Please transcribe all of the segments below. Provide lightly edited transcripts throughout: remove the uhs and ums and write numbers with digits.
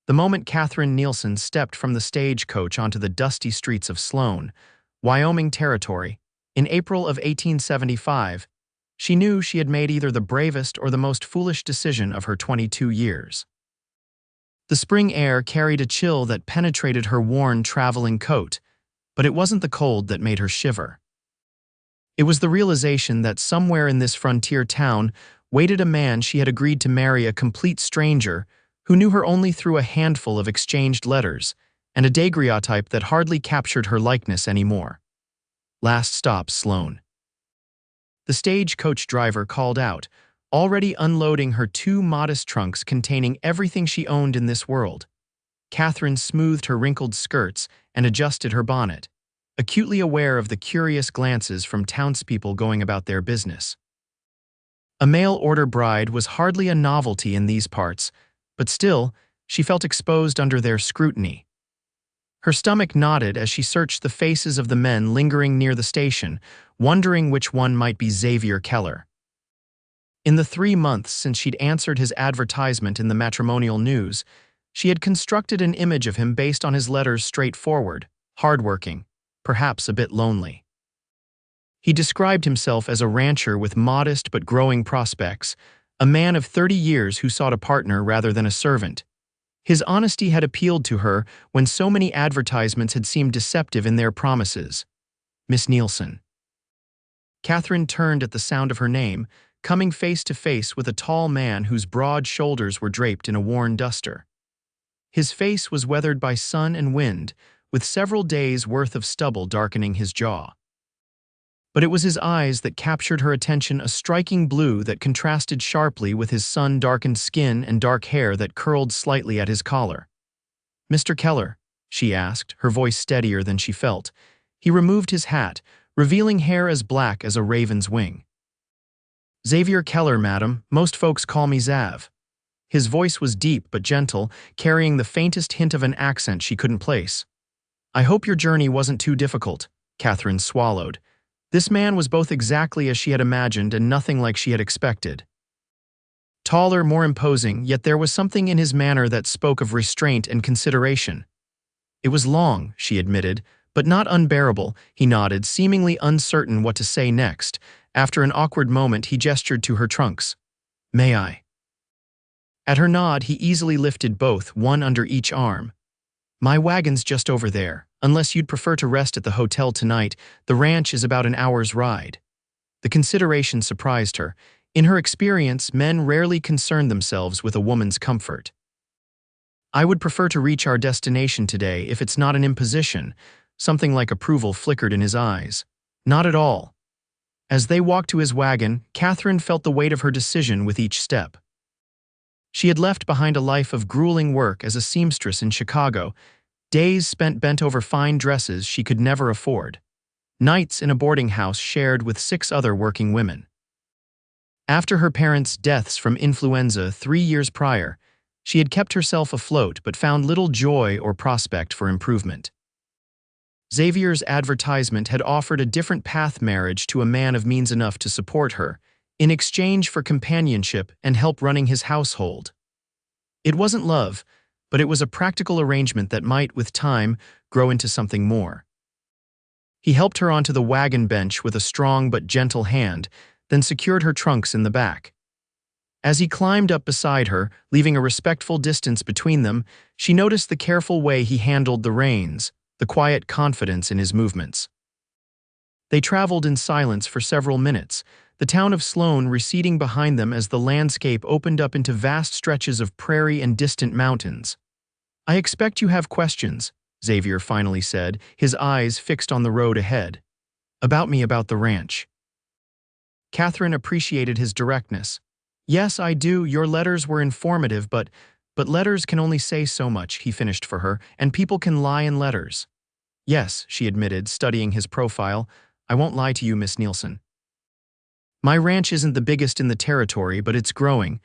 The moment Katherine Nielson stepped from the stagecoach onto the dusty streets of Sloan, Wyoming Territory, in April of 1875, she knew she had made either the bravest or the most foolish decision of her 22 years. The spring air carried a chill that penetrated her worn traveling coat, but it wasn't the cold that made her shiver. It was the realization that somewhere in this frontier town waited a man she had agreed to marry, a complete stranger who knew her only through a handful of exchanged letters and a daguerreotype that hardly captured her likeness anymore. Last stop, Sloan. The stagecoach driver called out, already unloading her two modest trunks containing everything she owned in this world. Katherine smoothed her wrinkled skirts and adjusted her bonnet, acutely aware of the curious glances from townspeople going about their business. A mail-order bride was hardly a novelty in these parts, but still, she felt exposed under their scrutiny. Her stomach knotted as she searched the faces of the men lingering near the station, wondering which one might be Xavier Keller. In the 3 months since she'd answered his advertisement in the matrimonial news, she had constructed an image of him based on his letters: straightforward, hardworking, perhaps a bit lonely. He described himself as a rancher with modest but growing prospects, a man of 30 years who sought a partner rather than a servant. His honesty had appealed to her when so many advertisements had seemed deceptive in their promises. Miss Nielson. Katherine turned at the sound of her name, coming face to face with a tall man whose broad shoulders were draped in a worn duster. His face was weathered by sun and wind, with several days' worth of stubble darkening his jaw. But it was his eyes that captured her attention, a striking blue that contrasted sharply with his sun-darkened skin and dark hair that curled slightly at his collar. "Mr. Keller?" she asked, her voice steadier than she felt. He removed his hat, revealing hair as black as a raven's wing. "Xavier Keller, madam. Most folks call me Zav." His voice was deep but gentle, carrying the faintest hint of an accent she couldn't place. "I hope your journey wasn't too difficult," Katherine swallowed. This man was both exactly as she had imagined and nothing like she had expected. Taller, more imposing, yet there was something in his manner that spoke of restraint and consideration. "It was long," she admitted, "but not unbearable," he nodded, seemingly uncertain what to say next. After an awkward moment, he gestured to her trunks. "May I?" At her nod, he easily lifted both, one under each arm. "My wagon's just over there. Unless you'd prefer to rest at the hotel tonight, the ranch is about an hour's ride." The consideration surprised her. In her experience, men rarely concerned themselves with a woman's comfort. "I would prefer to reach our destination today if it's not an imposition." Something like approval flickered in his eyes. "Not at all." As they walked to his wagon, Katherine felt the weight of her decision with each step. She had left behind a life of grueling work as a seamstress in Chicago, days spent bent over fine dresses she could never afford, nights in a boarding house shared with 6 other working women. After her parents' deaths from influenza 3 years prior, she had kept herself afloat but found little joy or prospect for improvement. Xavier's advertisement had offered a different path: marriage to a man of means enough to support her, in exchange for companionship and help running his household. It wasn't love, but it was a practical arrangement that might, with time, grow into something more. He helped her onto the wagon bench with a strong but gentle hand, then secured her trunks in the back. As he climbed up beside her, leaving a respectful distance between them, she noticed the careful way he handled the reins, the quiet confidence in his movements. They traveled in silence for several minutes, the town of Sloan receding behind them as the landscape opened up into vast stretches of prairie and distant mountains. "I expect you have questions," Xavier finally said, his eyes fixed on the road ahead. "About me, about the ranch." Katherine appreciated his directness. "Yes, I do. Your letters were informative, but letters can only say so much," he finished for her, "and people can lie in letters." "Yes," she admitted, studying his profile. "I won't lie to you, Miss Nielson. My ranch isn't the biggest in the territory, but it's growing.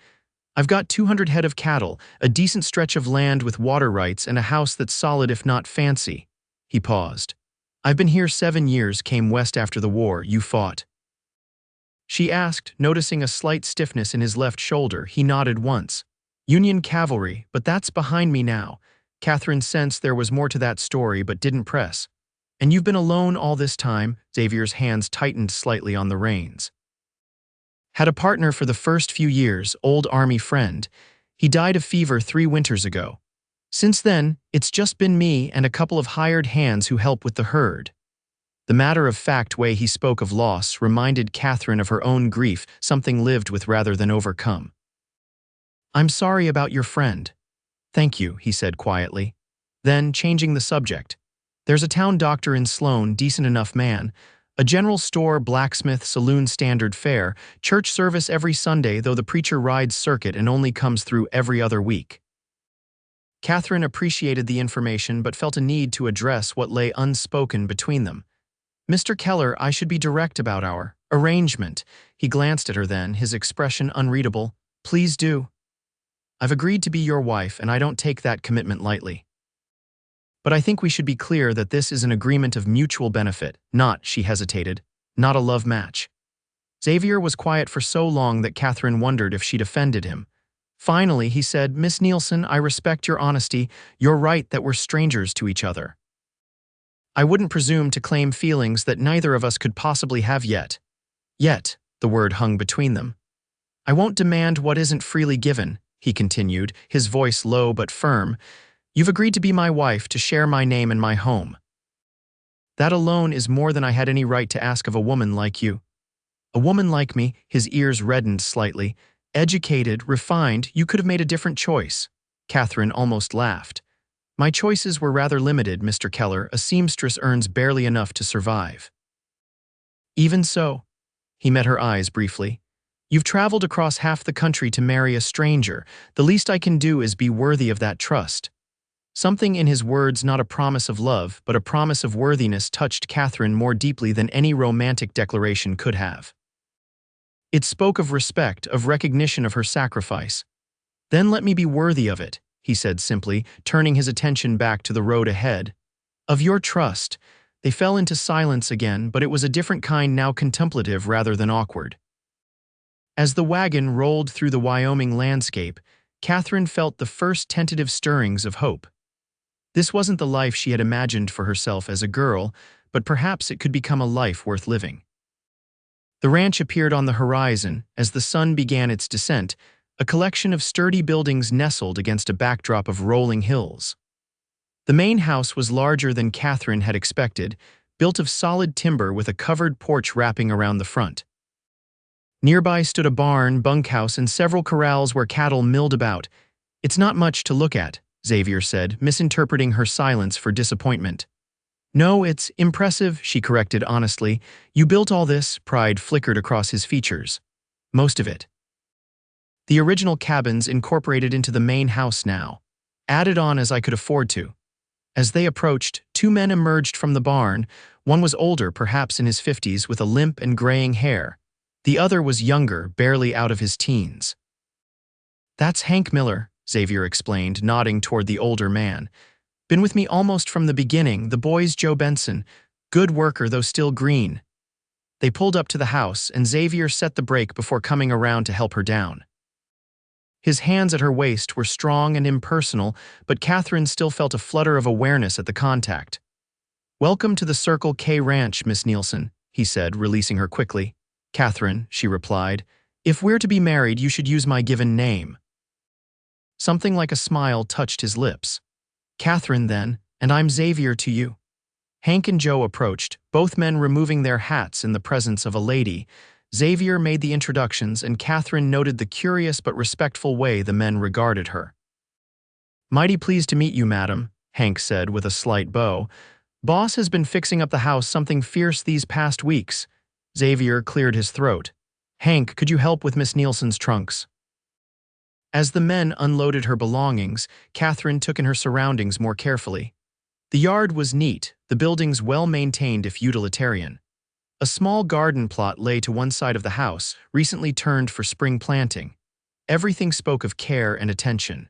I've got 200 head of cattle, a decent stretch of land with water rights, and a house that's solid if not fancy." He paused. "I've been here 7 years, came west after the war. You fought?" She asked, noticing a slight stiffness in his left shoulder. He nodded once. Union cavalry, but that's behind me now. Katherine sensed there was more to that story but didn't press. And you've been alone all this time? Xavier's hands tightened slightly on the reins. Had a partner for the first few years, old army friend. He died of fever 3 winters ago. Since then, it's just been me and a couple of hired hands who help with the herd. The matter-of-fact way he spoke of loss reminded Katherine of her own grief, something lived with rather than overcome. I'm sorry about your friend. Thank you, he said quietly. Then, changing the subject. There's a town doctor in Sloan, decent enough man. A general store, blacksmith, saloon standard fare, church service every Sunday though the preacher rides circuit and only comes through every other week. Katherine appreciated the information but felt a need to address what lay unspoken between them. Mr. Keller, I should be direct about our arrangement. He glanced at her then, his expression unreadable. Please do. I've agreed to be your wife and I don't take that commitment lightly. But I think we should be clear that this is an agreement of mutual benefit, not, she hesitated, not a love match. Xavier was quiet for so long that Katherine wondered if she'd offended him. Finally, he said, Miss Nielson, I respect your honesty. You're right that we're strangers to each other. I wouldn't presume to claim feelings that neither of us could possibly have yet. Yet, the word hung between them. I won't demand what isn't freely given, he continued, his voice low but firm. You've agreed to be my wife, to share my name and my home. That alone is more than I had any right to ask of a woman like you. A woman like me, his ears reddened slightly. Educated, refined, you could have made a different choice. Katherine almost laughed. My choices were rather limited, Mr. Keller. A seamstress earns barely enough to survive. Even so, he met her eyes briefly. You've traveled across half the country to marry a stranger. The least I can do is be worthy of that trust. Something in his words, not a promise of love, but a promise of worthiness, touched Katherine more deeply than any romantic declaration could have. It spoke of respect, of recognition of her sacrifice. Then let me be worthy of it, he said simply, turning his attention back to the road ahead. Of your trust. They fell into silence again, but it was a different kind, now contemplative rather than awkward. As the wagon rolled through the Wyoming landscape, Katherine felt the first tentative stirrings of hope. This wasn't the life she had imagined for herself as a girl, but perhaps it could become a life worth living. The ranch appeared on the horizon as the sun began its descent, a collection of sturdy buildings nestled against a backdrop of rolling hills. The main house was larger than Katherine had expected, built of solid timber with a covered porch wrapping around the front. Nearby stood a barn, bunkhouse, and several corrals where cattle milled about. It's not much to look at, Xavier said, misinterpreting her silence for disappointment. No, it's impressive, she corrected honestly. You built all this, pride flickered across his features. Most of it. The original cabins incorporated into the main house now. Added on as I could afford to. As they approached, 2 men emerged from the barn. One was older, perhaps in his 50s, with a limp and graying hair. The other was younger, barely out of his teens. That's Hank Miller, Xavier explained, nodding toward the older man. Been with me almost from the beginning, the boy's Joe Benson. Good worker, though still green. They pulled up to the house, and Xavier set the brake before coming around to help her down. His hands at her waist were strong and impersonal, but Katherine still felt a flutter of awareness at the contact. Welcome to the Circle K Ranch, Miss Nielson, he said, releasing her quickly. Katherine, she replied, if we're to be married, you should use my given name. Something like a smile touched his lips. Katherine, then, and I'm Xavier to you. Hank and Joe approached, both men removing their hats in the presence of a lady. Xavier made the introductions, and Katherine noted the curious but respectful way the men regarded her. Mighty pleased to meet you, madam, Hank said with a slight bow. Boss has been fixing up the house something fierce these past weeks. Xavier cleared his throat. Hank, could you help with Miss Nielson's trunks? As the men unloaded her belongings, Katherine took in her surroundings more carefully. The yard was neat, the buildings well-maintained if utilitarian. A small garden plot lay to one side of the house, recently turned for spring planting. Everything spoke of care and attention.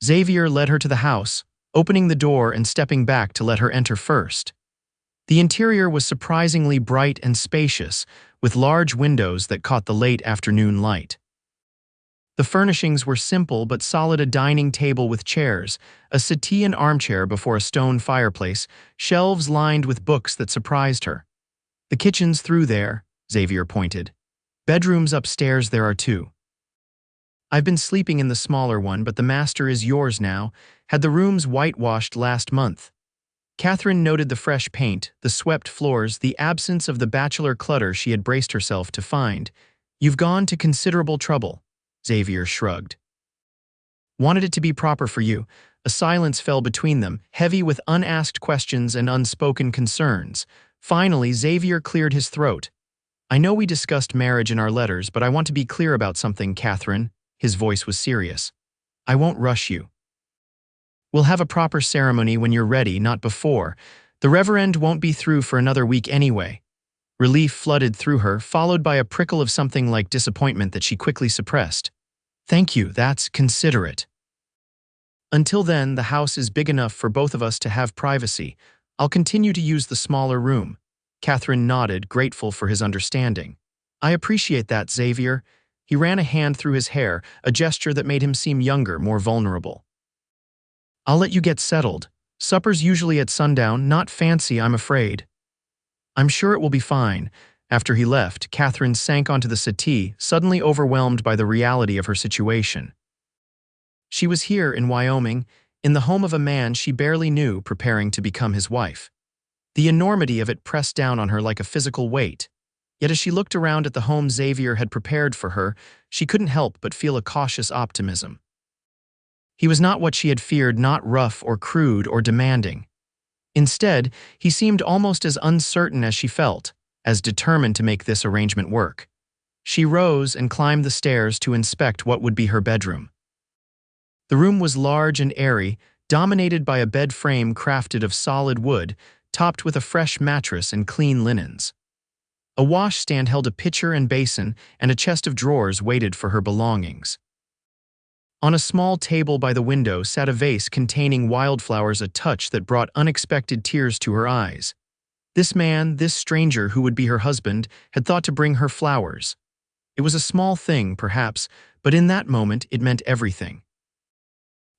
Xavier led her to the house, opening the door and stepping back to let her enter first. The interior was surprisingly bright and spacious, with large windows that caught the late afternoon light. The furnishings were simple but solid: a dining table with chairs, a settee and armchair before a stone fireplace, shelves lined with books that surprised her. The kitchen's through there, Xavier pointed. Bedrooms upstairs there are too. I've been sleeping in the smaller one, but the master is yours now. Had the rooms whitewashed last month. Katherine noted the fresh paint, the swept floors, the absence of the bachelor clutter she had braced herself to find. You've gone to considerable trouble, Xavier shrugged. Wanted it to be proper for you. A silence fell between them, heavy with unasked questions and unspoken concerns. Finally, Xavier cleared his throat. I know we discussed marriage in our letters, but I want to be clear about something, Katherine. His voice was serious. I won't rush you. We'll have a proper ceremony when you're ready, not before. The Reverend won't be through for another week anyway. Relief flooded through her, followed by a prickle of something like disappointment that she quickly suppressed. Thank you, that's considerate. Until then, the house is big enough for both of us to have privacy. I'll continue to use the smaller room. Katherine nodded, grateful for his understanding. I appreciate that, Xavier. He ran a hand through his hair, a gesture that made him seem younger, more vulnerable. I'll let you get settled. Supper's usually at sundown, not fancy, I'm afraid. I'm sure it will be fine. After he left, Katherine sank onto the settee, suddenly overwhelmed by the reality of her situation. She was here in Wyoming, in the home of a man she barely knew, preparing to become his wife. The enormity of it pressed down on her like a physical weight. Yet as she looked around at the home Xavier had prepared for her, she couldn't help but feel a cautious optimism. He was not what she had feared, not rough or crude or demanding. Instead, he seemed almost as uncertain as she felt, as determined to make this arrangement work. She rose and climbed the stairs to inspect what would be her bedroom. The room was large and airy, dominated by a bed frame crafted of solid wood, topped with a fresh mattress and clean linens. A washstand held a pitcher and basin, and a chest of drawers waited for her belongings. On a small table by the window sat a vase containing wildflowers, a touch that brought unexpected tears to her eyes. This man, this stranger who would be her husband, had thought to bring her flowers. It was a small thing, perhaps, but in that moment it meant everything.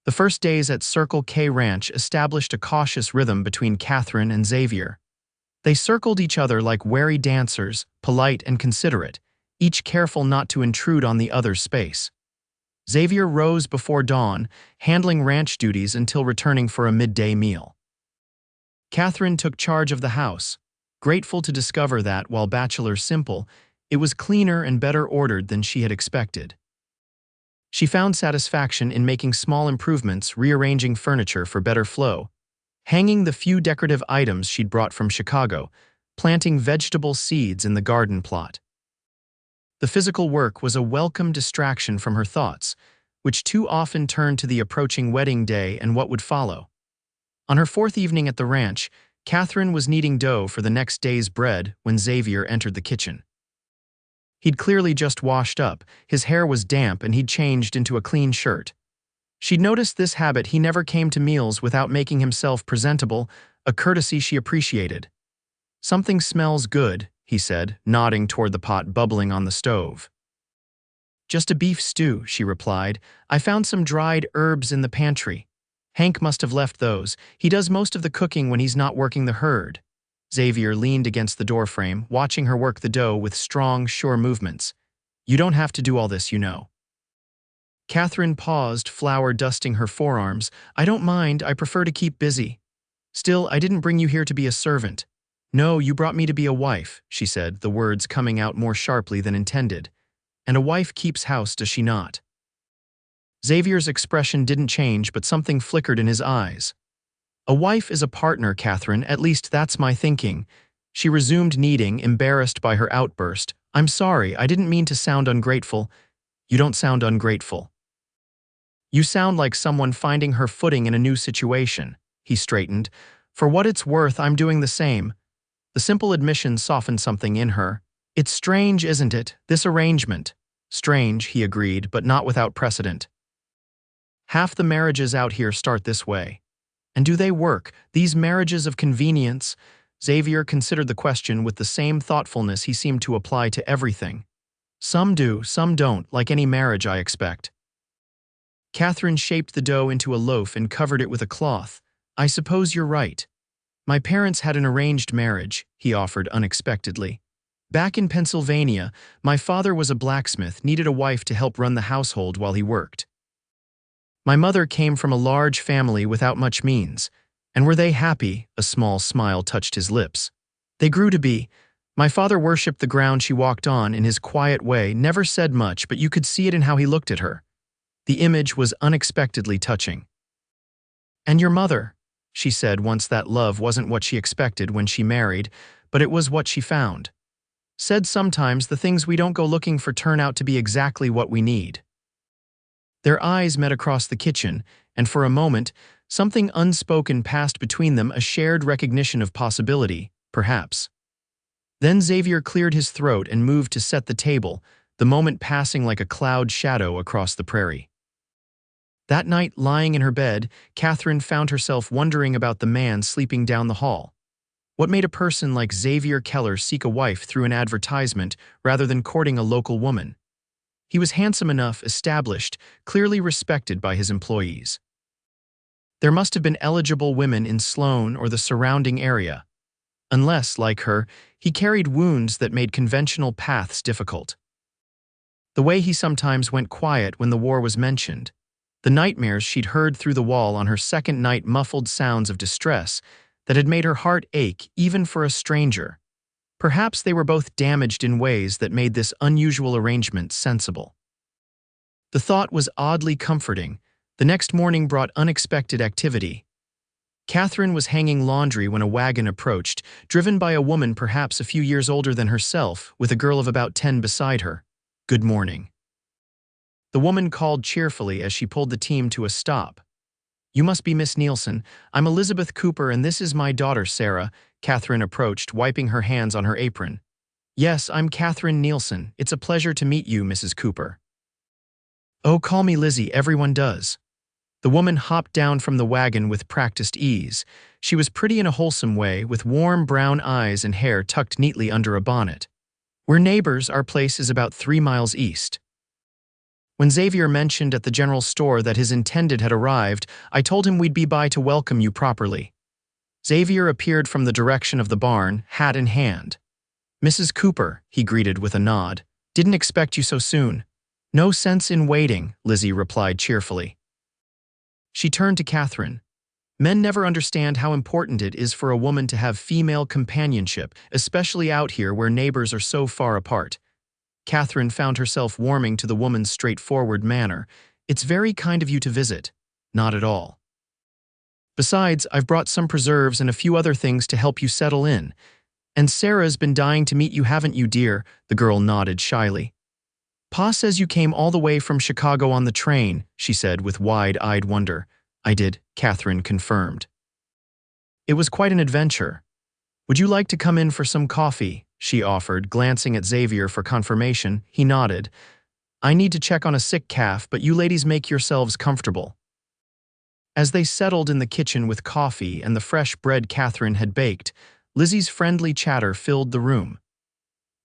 The first days at Circle K Ranch established a cautious rhythm between Katherine and Xavier. They circled each other like wary dancers, polite and considerate, each careful not to intrude on the other's space. Xavier rose before dawn, handling ranch duties until returning for a midday meal. Katherine took charge of the house, grateful to discover that, while bachelor simple, it was cleaner and better ordered than she had expected. She found satisfaction in making small improvements, rearranging furniture for better flow, hanging the few decorative items she'd brought from Chicago, planting vegetable seeds in the garden plot. The physical work was a welcome distraction from her thoughts, which too often turned to the approaching wedding day and what would follow. On her fourth evening at the ranch, Katherine was kneading dough for the next day's bread when Xavier entered the kitchen. He'd clearly just washed up, his hair was damp, and he'd changed into a clean shirt. She'd noticed this habit: he never came to meals without making himself presentable, a courtesy she appreciated. Something smells good, he said, nodding toward the pot bubbling on the stove. Just a beef stew, she replied. I found some dried herbs in the pantry. Hank must have left those. He does most of the cooking when he's not working the herd. Xavier leaned against the doorframe, watching her work the dough with strong, sure movements. You don't have to do all this, you know. Katherine paused, flour dusting her forearms. I don't mind, I prefer to keep busy. Still, I didn't bring you here to be a servant. No, you brought me to be a wife, she said, the words coming out more sharply than intended. And a wife keeps house, does she not? Xavier's expression didn't change, but something flickered in his eyes. A wife is a partner, Katherine, at least that's my thinking. She resumed kneading, embarrassed by her outburst. I'm sorry, I didn't mean to sound ungrateful. You don't sound ungrateful. You sound like someone finding her footing in a new situation. He straightened. For what it's worth, I'm doing the same. The simple admission softened something in her. It's strange, isn't it, this arrangement? Strange, he agreed, but not without precedent. Half the marriages out here start this way. And do they work, these marriages of convenience? Xavier considered the question with the same thoughtfulness he seemed to apply to everything. Some do, some don't, like any marriage, I expect. Katherine shaped the dough into a loaf and covered it with a cloth. I suppose you're right. My parents had an arranged marriage, he offered unexpectedly. Back in Pennsylvania, my father was a blacksmith, needed a wife to help run the household while he worked. My mother came from a large family without much means. And were they happy? A small smile touched his lips. They grew to be. My father worshipped the ground she walked on in his quiet way, never said much, but you could see it in how he looked at her. The image was unexpectedly touching. And your mother, she said once that love wasn't what she expected when she married, but it was what she found. Said sometimes the things we don't go looking for turn out to be exactly what we need. Their eyes met across the kitchen, and for a moment, something unspoken passed between them, a shared recognition of possibility, perhaps. Then Xavier cleared his throat and moved to set the table, the moment passing like a cloud shadow across the prairie. That night, lying in her bed, Katherine found herself wondering about the man sleeping down the hall. What made a person like Xavier Keller seek a wife through an advertisement rather than courting a local woman? He was handsome enough, established, clearly respected by his employees. There must have been eligible women in Sloan or the surrounding area. Unless, like her, he carried wounds that made conventional paths difficult. The way he sometimes went quiet when the war was mentioned, the nightmares she'd heard through the wall on her second night, muffled sounds of distress that had made her heart ache even for a stranger. Perhaps they were both damaged in ways that made this unusual arrangement sensible. The thought was oddly comforting. The next morning brought unexpected activity. Katherine was hanging laundry when a wagon approached, driven by a woman perhaps a few years older than herself, with a girl of about 10 beside her. "Good morning." The woman called cheerfully as she pulled the team to a stop. "You must be Miss Nielson. I'm Elizabeth Cooper, and this is my daughter, Sarah." Katherine approached, wiping her hands on her apron. "Yes, I'm Katherine Nielson. It's a pleasure to meet you, Mrs. Cooper." "Oh, call me Lizzie, everyone does." The woman hopped down from the wagon with practiced ease. She was pretty in a wholesome way, with warm brown eyes and hair tucked neatly under a bonnet. "We're neighbors. Our place is about 3 miles east." When Xavier mentioned at the general store that his intended had arrived, I told him we'd be by to welcome you properly. Xavier appeared from the direction of the barn, hat in hand. "Mrs. Cooper," he greeted with a nod. "Didn't expect you so soon." "No sense in waiting," Lizzie replied cheerfully. She turned to Katherine. "Men never understand how important it is for a woman to have female companionship, especially out here where neighbors are so far apart." Katherine found herself warming to the woman's straightforward manner. "It's very kind of you to visit." "Not at all. Besides, I've brought some preserves and a few other things to help you settle in. And Sarah's been dying to meet you, haven't you, dear?" The girl nodded shyly. "Pa says you came all the way from Chicago on the train," she said with wide-eyed wonder. "I did," Katherine confirmed. "It was quite an adventure. Would you like to come in for some coffee?" she offered, glancing at Xavier for confirmation. He nodded. "I need to check on a sick calf, but you ladies make yourselves comfortable." As they settled in the kitchen with coffee and the fresh bread Katherine had baked, Lizzie's friendly chatter filled the room.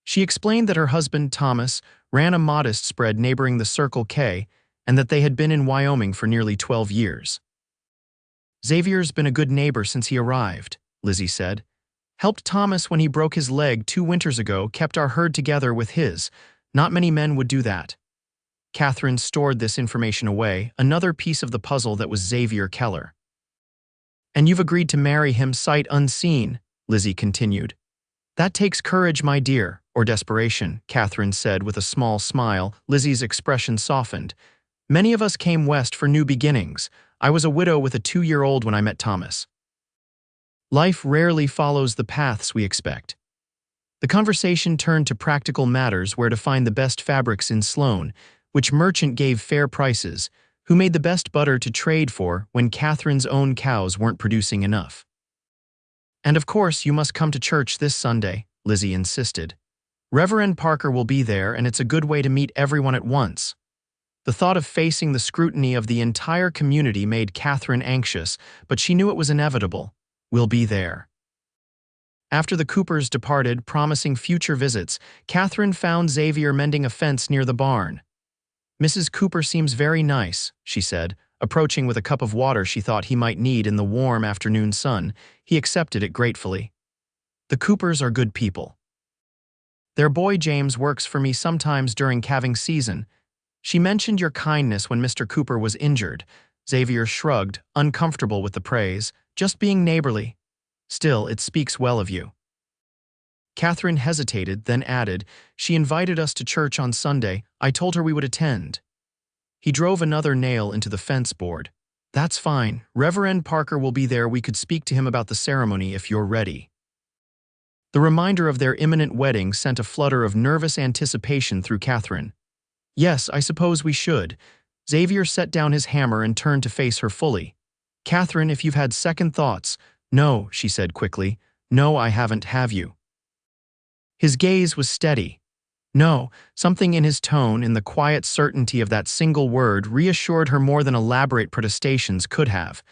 She explained that her husband, Thomas, ran a modest spread neighboring the Circle K and that they had been in Wyoming for nearly 12 years. "Xavier's been a good neighbor since he arrived," Lizzie said. "Helped Thomas when he broke his leg 2 winters ago, kept our herd together with his. Not many men would do that." Katherine stored this information away, another piece of the puzzle that was Xavier Keller. "And you've agreed to marry him sight unseen," Lizzie continued. "That takes courage, my dear, or desperation," Katherine said with a small smile. Lizzie's expression softened. "Many of us came west for new beginnings. I was a widow with a 2-year-old when I met Thomas. Life rarely follows the paths we expect." The conversation turned to practical matters, where to find the best fabrics in Sloan, which merchant gave fair prices, who made the best butter to trade for when Katherine's own cows weren't producing enough. "And of course you must come to church this Sunday," Lizzie insisted. "Reverend Parker will be there, and it's a good way to meet everyone at once." The thought of facing the scrutiny of the entire community made Katherine anxious, but she knew it was inevitable. "We'll be there." After the Coopers departed, promising future visits, Katherine found Xavier mending a fence near the barn. "Mrs. Cooper seems very nice," she said, approaching with a cup of water she thought he might need in the warm afternoon sun. He accepted it gratefully. "The Coopers are good people. Their boy James works for me sometimes during calving season. She mentioned your kindness when Mr. Cooper was injured." Xavier shrugged, uncomfortable with the praise. "Just being neighborly. Still, it speaks well of you." Katherine hesitated, then added, "She invited us to church on Sunday. I told her we would attend." He drove another nail into the fence board. "That's fine. Reverend Parker will be there. We could speak to him about the ceremony if you're ready." The reminder of their imminent wedding sent a flutter of nervous anticipation through Katherine. "Yes, I suppose we should." Xavier set down his hammer and turned to face her fully. "Katherine, if you've had second thoughts—" "No," she said quickly. "No, I haven't, have you?" His gaze was steady. No, something in his tone, in the quiet certainty of that single word, reassured her more than elaborate protestations could have.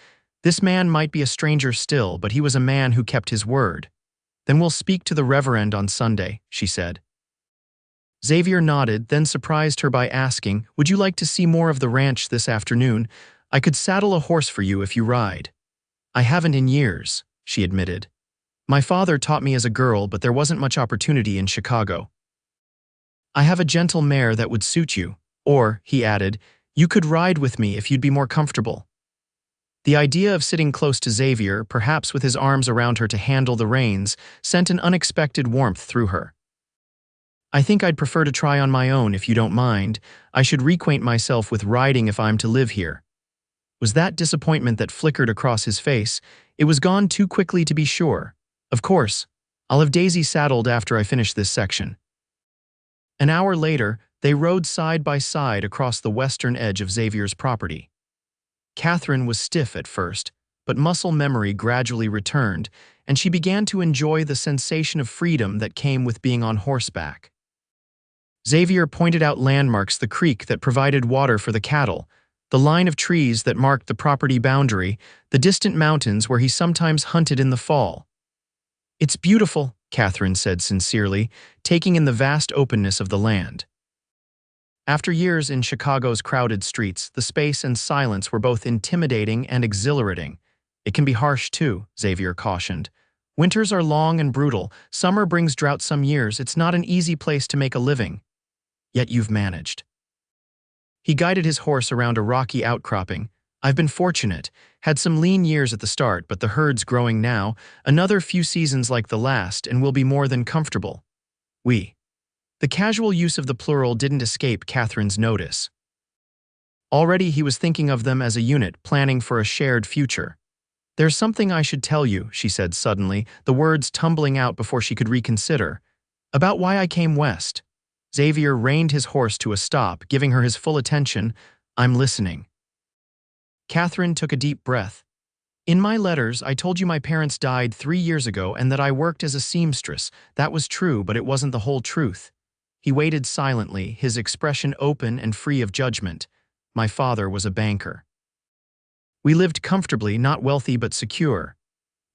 This man might be a stranger still, but he was a man who kept his word. "Then we'll speak to the Reverend on Sunday," she said. Xavier nodded, then surprised her by asking, "Would you like to see more of the ranch this afternoon? I could saddle a horse for you if you ride." "I haven't in years," she admitted. "My father taught me as a girl, but there wasn't much opportunity in Chicago." "I have a gentle mare that would suit you. Or," he added, "you could ride with me if you'd be more comfortable." The idea of sitting close to Xavier, perhaps with his arms around her to handle the reins, sent an unexpected warmth through her. "I think I'd prefer to try on my own if you don't mind. I should reacquaint myself with riding if I'm to live here." Was that disappointment that flickered across his face? It was gone too quickly to be sure. "Of course. I'll have Daisy saddled after I finish this section." An hour later, they rode side by side across the western edge of Xavier's property. Katherine was stiff at first, but muscle memory gradually returned, and she began to enjoy the sensation of freedom that came with being on horseback. Xavier pointed out landmarks: the creek that provided water for the cattle, the line of trees that marked the property boundary, the distant mountains where he sometimes hunted in the fall. "It's beautiful," Katherine said sincerely, taking in the vast openness of the land. After years in Chicago's crowded streets, the space and silence were both intimidating and exhilarating. "It can be harsh too," Xavier cautioned. "Winters are long and brutal. Summer brings drought some years. It's not an easy place to make a living. Yet you've managed." He guided his horse around a rocky outcropping. "I've been fortunate. Had some lean years at the start, but the herd's growing now. Another few seasons like the last, and we'll be more than comfortable." "We." The casual use of the plural didn't escape Katherine's notice. Already he was thinking of them as a unit, planning for a shared future. "There's something I should tell you," she said suddenly, the words tumbling out before she could reconsider. "About why I came west." Xavier reined his horse to a stop, giving her his full attention. "I'm listening." Katherine took a deep breath. "In my letters, I told you my parents died 3 years ago and that I worked as a seamstress. That was true, but it wasn't the whole truth." He waited silently, his expression open and free of judgment. "My father was a banker. We lived comfortably, not wealthy but secure.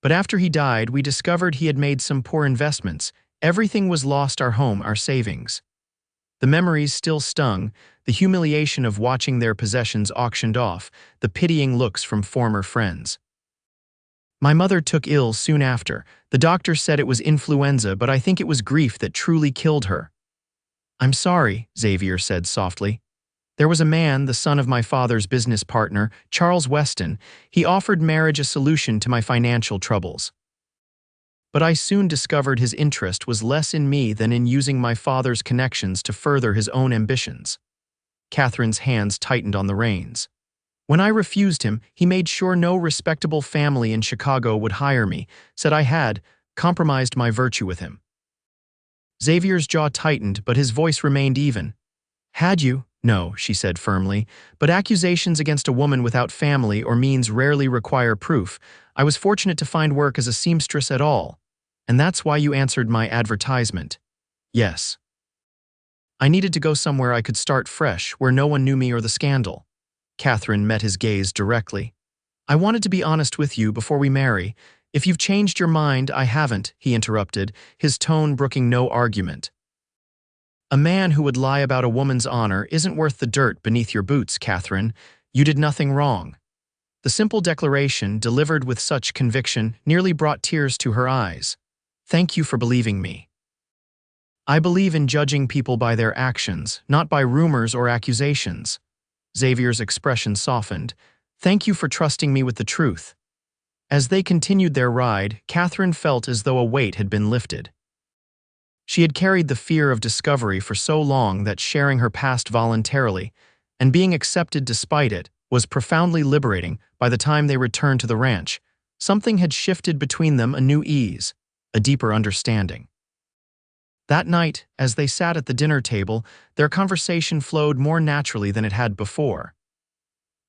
But after he died, we discovered he had made some poor investments. Everything was lost: our home, our savings." The memories still stung, the humiliation of watching their possessions auctioned off, the pitying looks from former friends. "My mother took ill soon after. The doctor said it was influenza, but I think it was grief that truly killed her." "I'm sorry," Xavier said softly. "There was a man, the son of my father's business partner, Charles Weston. He offered marriage a solution to my financial troubles. But I soon discovered his interest was less in me than in using my father's connections to further his own ambitions." Katherine's hands tightened on the reins. "When I refused him, he made sure no respectable family in Chicago would hire me, said I had compromised my virtue with him." Xavier's jaw tightened, but his voice remained even. "Had you?" "No," she said firmly, "but accusations against a woman without family or means rarely require proof. I was fortunate to find work as a seamstress at all. And that's why you answered my advertisement." "Yes." "I needed to go somewhere I could start fresh, where no one knew me or the scandal." Katherine met his gaze directly. "I wanted to be honest with you before we marry. If you've changed your mind, I haven't, he interrupted, his tone brooking no argument. A man who would lie about a woman's honor isn't worth the dirt beneath your boots, Katherine. You did nothing wrong. The simple declaration, delivered with such conviction, nearly brought tears to her eyes. Thank you for believing me. I believe in judging people by their actions, not by rumors or accusations. Xavier's expression softened. Thank you for trusting me with the truth. As they continued their ride, Katherine felt as though a weight had been lifted. She had carried the fear of discovery for so long that sharing her past voluntarily, and being accepted despite it, was profoundly liberating. By the time they returned to the ranch, something had shifted between them, a new ease, a deeper understanding. That night, as they sat at the dinner table, their conversation flowed more naturally than it had before.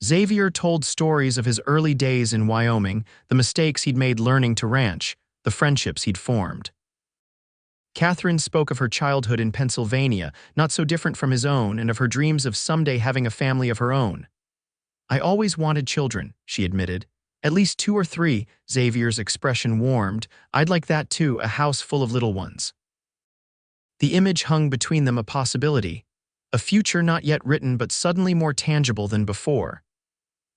Xavier told stories of his early days in Wyoming, the mistakes he'd made learning to ranch, the friendships he'd formed. Katherine spoke of her childhood in Pennsylvania, not so different from his own, and of her dreams of someday having a family of her own. I always wanted children, she admitted. At least 2 or 3, Xavier's expression warmed. I'd like that too, a house full of little ones. The image hung between them, a possibility, a future not yet written but suddenly more tangible than before.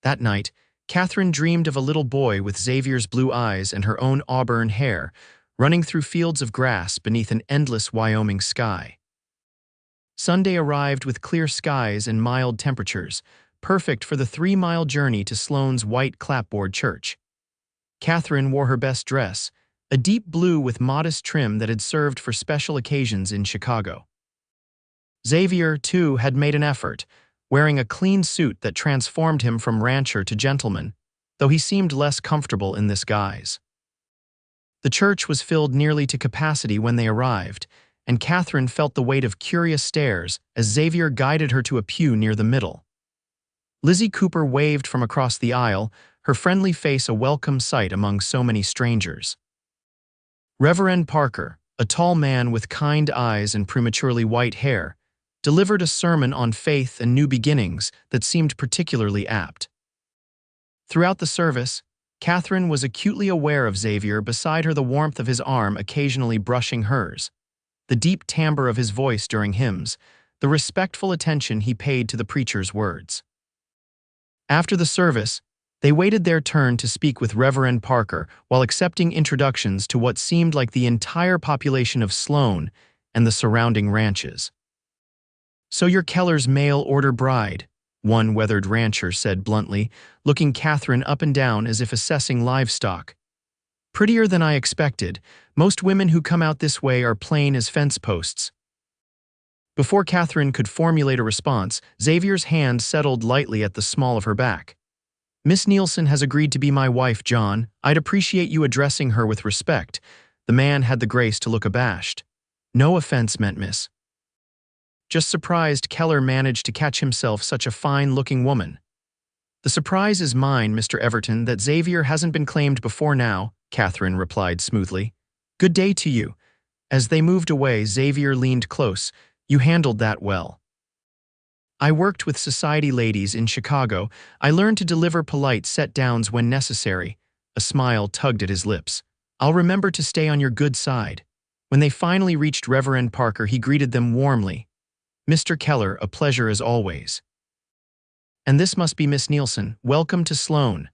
That night, Katherine dreamed of a little boy with Xavier's blue eyes and her own auburn hair, running through fields of grass beneath an endless Wyoming sky. Sunday arrived with clear skies and mild temperatures, perfect for the 3-mile journey to Sloan's white clapboard church. Katherine wore her best dress, a deep blue with modest trim that had served for special occasions in Chicago. Xavier, too, had made an effort, wearing a clean suit that transformed him from rancher to gentleman, though he seemed less comfortable in this guise. The church was filled nearly to capacity when they arrived, and Katherine felt the weight of curious stares as Xavier guided her to a pew near the middle. Lizzie Cooper waved from across the aisle, her friendly face a welcome sight among so many strangers. Reverend Parker, a tall man with kind eyes and prematurely white hair, delivered a sermon on faith and new beginnings that seemed particularly apt. Throughout the service, Katherine was acutely aware of Xavier beside her, the warmth of his arm occasionally brushing hers, the deep timbre of his voice during hymns, the respectful attention he paid to the preacher's words. After the service, they waited their turn to speak with Reverend Parker while accepting introductions to what seemed like the entire population of Sloan and the surrounding ranches. "So you're Keller's mail-order bride," one weathered rancher said bluntly, looking Katherine up and down as if assessing livestock. "Prettier than I expected. Most women who come out this way are plain as fence posts." Before Katherine could formulate a response, Xavier's hand settled lightly at the small of her back. "Miss Nielson has agreed to be my wife, John. I'd appreciate you addressing her with respect." The man had the grace to look abashed. "No offense meant, miss." Just surprised Keller managed to catch himself such a fine-looking woman. "The surprise is mine, Mr. Everton, that Xavier hasn't been claimed before now," Katherine replied smoothly. "Good day to you." As they moved away, Xavier leaned close. "You handled that well." "I worked with society ladies in Chicago. I learned to deliver polite set-downs when necessary." A smile tugged at his lips. "I'll remember to stay on your good side." When they finally reached Reverend Parker, he greeted them warmly. "Mr. Keller, a pleasure as always." "And this must be Miss Nielson. Welcome to Sloan."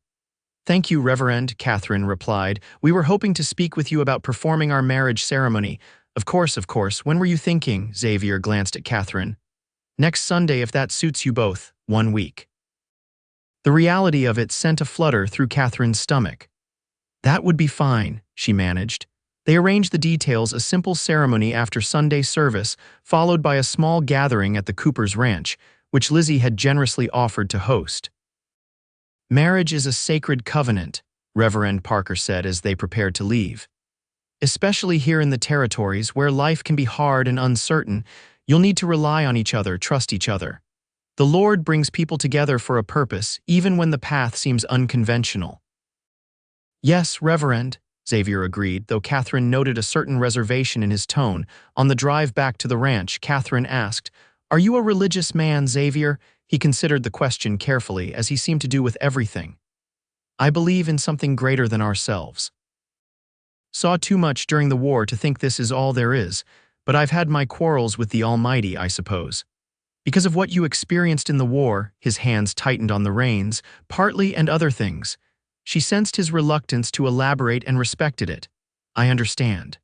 "Thank you, Reverend," Katherine replied. "We were hoping to speak with you about performing our marriage ceremony." Of course. When were you thinking?" Xavier glanced at Katherine. "Next Sunday, if that suits you both. 1 week." The reality of it sent a flutter through Katherine's stomach. "That would be fine," she managed. They arranged the details, a simple ceremony after Sunday service, followed by a small gathering at the Cooper's ranch, which Lizzie had generously offered to host. "Marriage is a sacred covenant," Reverend Parker said as they prepared to leave. "Especially here in the territories, where life can be hard and uncertain, you'll need to rely on each other, trust each other. The Lord brings people together for a purpose, even when the path seems unconventional." "Yes, Reverend," Xavier agreed, though Katherine noted a certain reservation in his tone. On the drive back to the ranch, Katherine asked, "Are you a religious man, Xavier?" He considered the question carefully, as he seemed to do with everything. "I believe in something greater than ourselves." Saw too much during the war to think this is all there is, but I've had my quarrels with the Almighty, I suppose. Because of what you experienced in the war, his hands tightened on the reins, partly and other things. She sensed his reluctance to elaborate and respected it. I understand.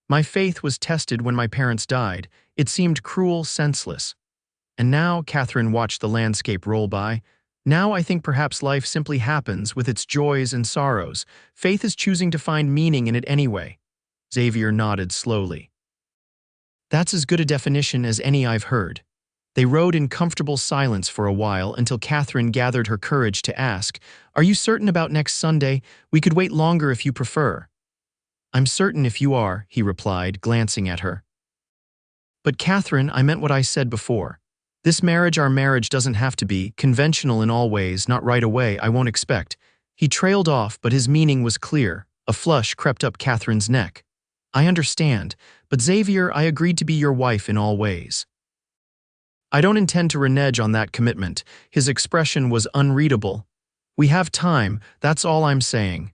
My faith was tested when my parents died. It seemed cruel, senseless. And now, Katherine watched the landscape roll by. Now I think perhaps life simply happens with its joys and sorrows. Faith is choosing to find meaning in it anyway. Xavier nodded slowly. That's as good a definition as any I've heard. They rode in comfortable silence for a while until Katherine gathered her courage to ask, "Are you certain about next Sunday? We could wait longer if you prefer." "I'm certain if you are," he replied, glancing at her. "But Katherine, I meant what I said before. This marriage, our marriage, doesn't have to be conventional in all ways, not right away, I won't expect." He trailed off, but his meaning was clear. A flush crept up Katherine's neck. "I understand, but Xavier, I agreed to be your wife in all ways." "I don't intend to renege on that commitment." His expression was unreadable. "We have time, that's all I'm saying."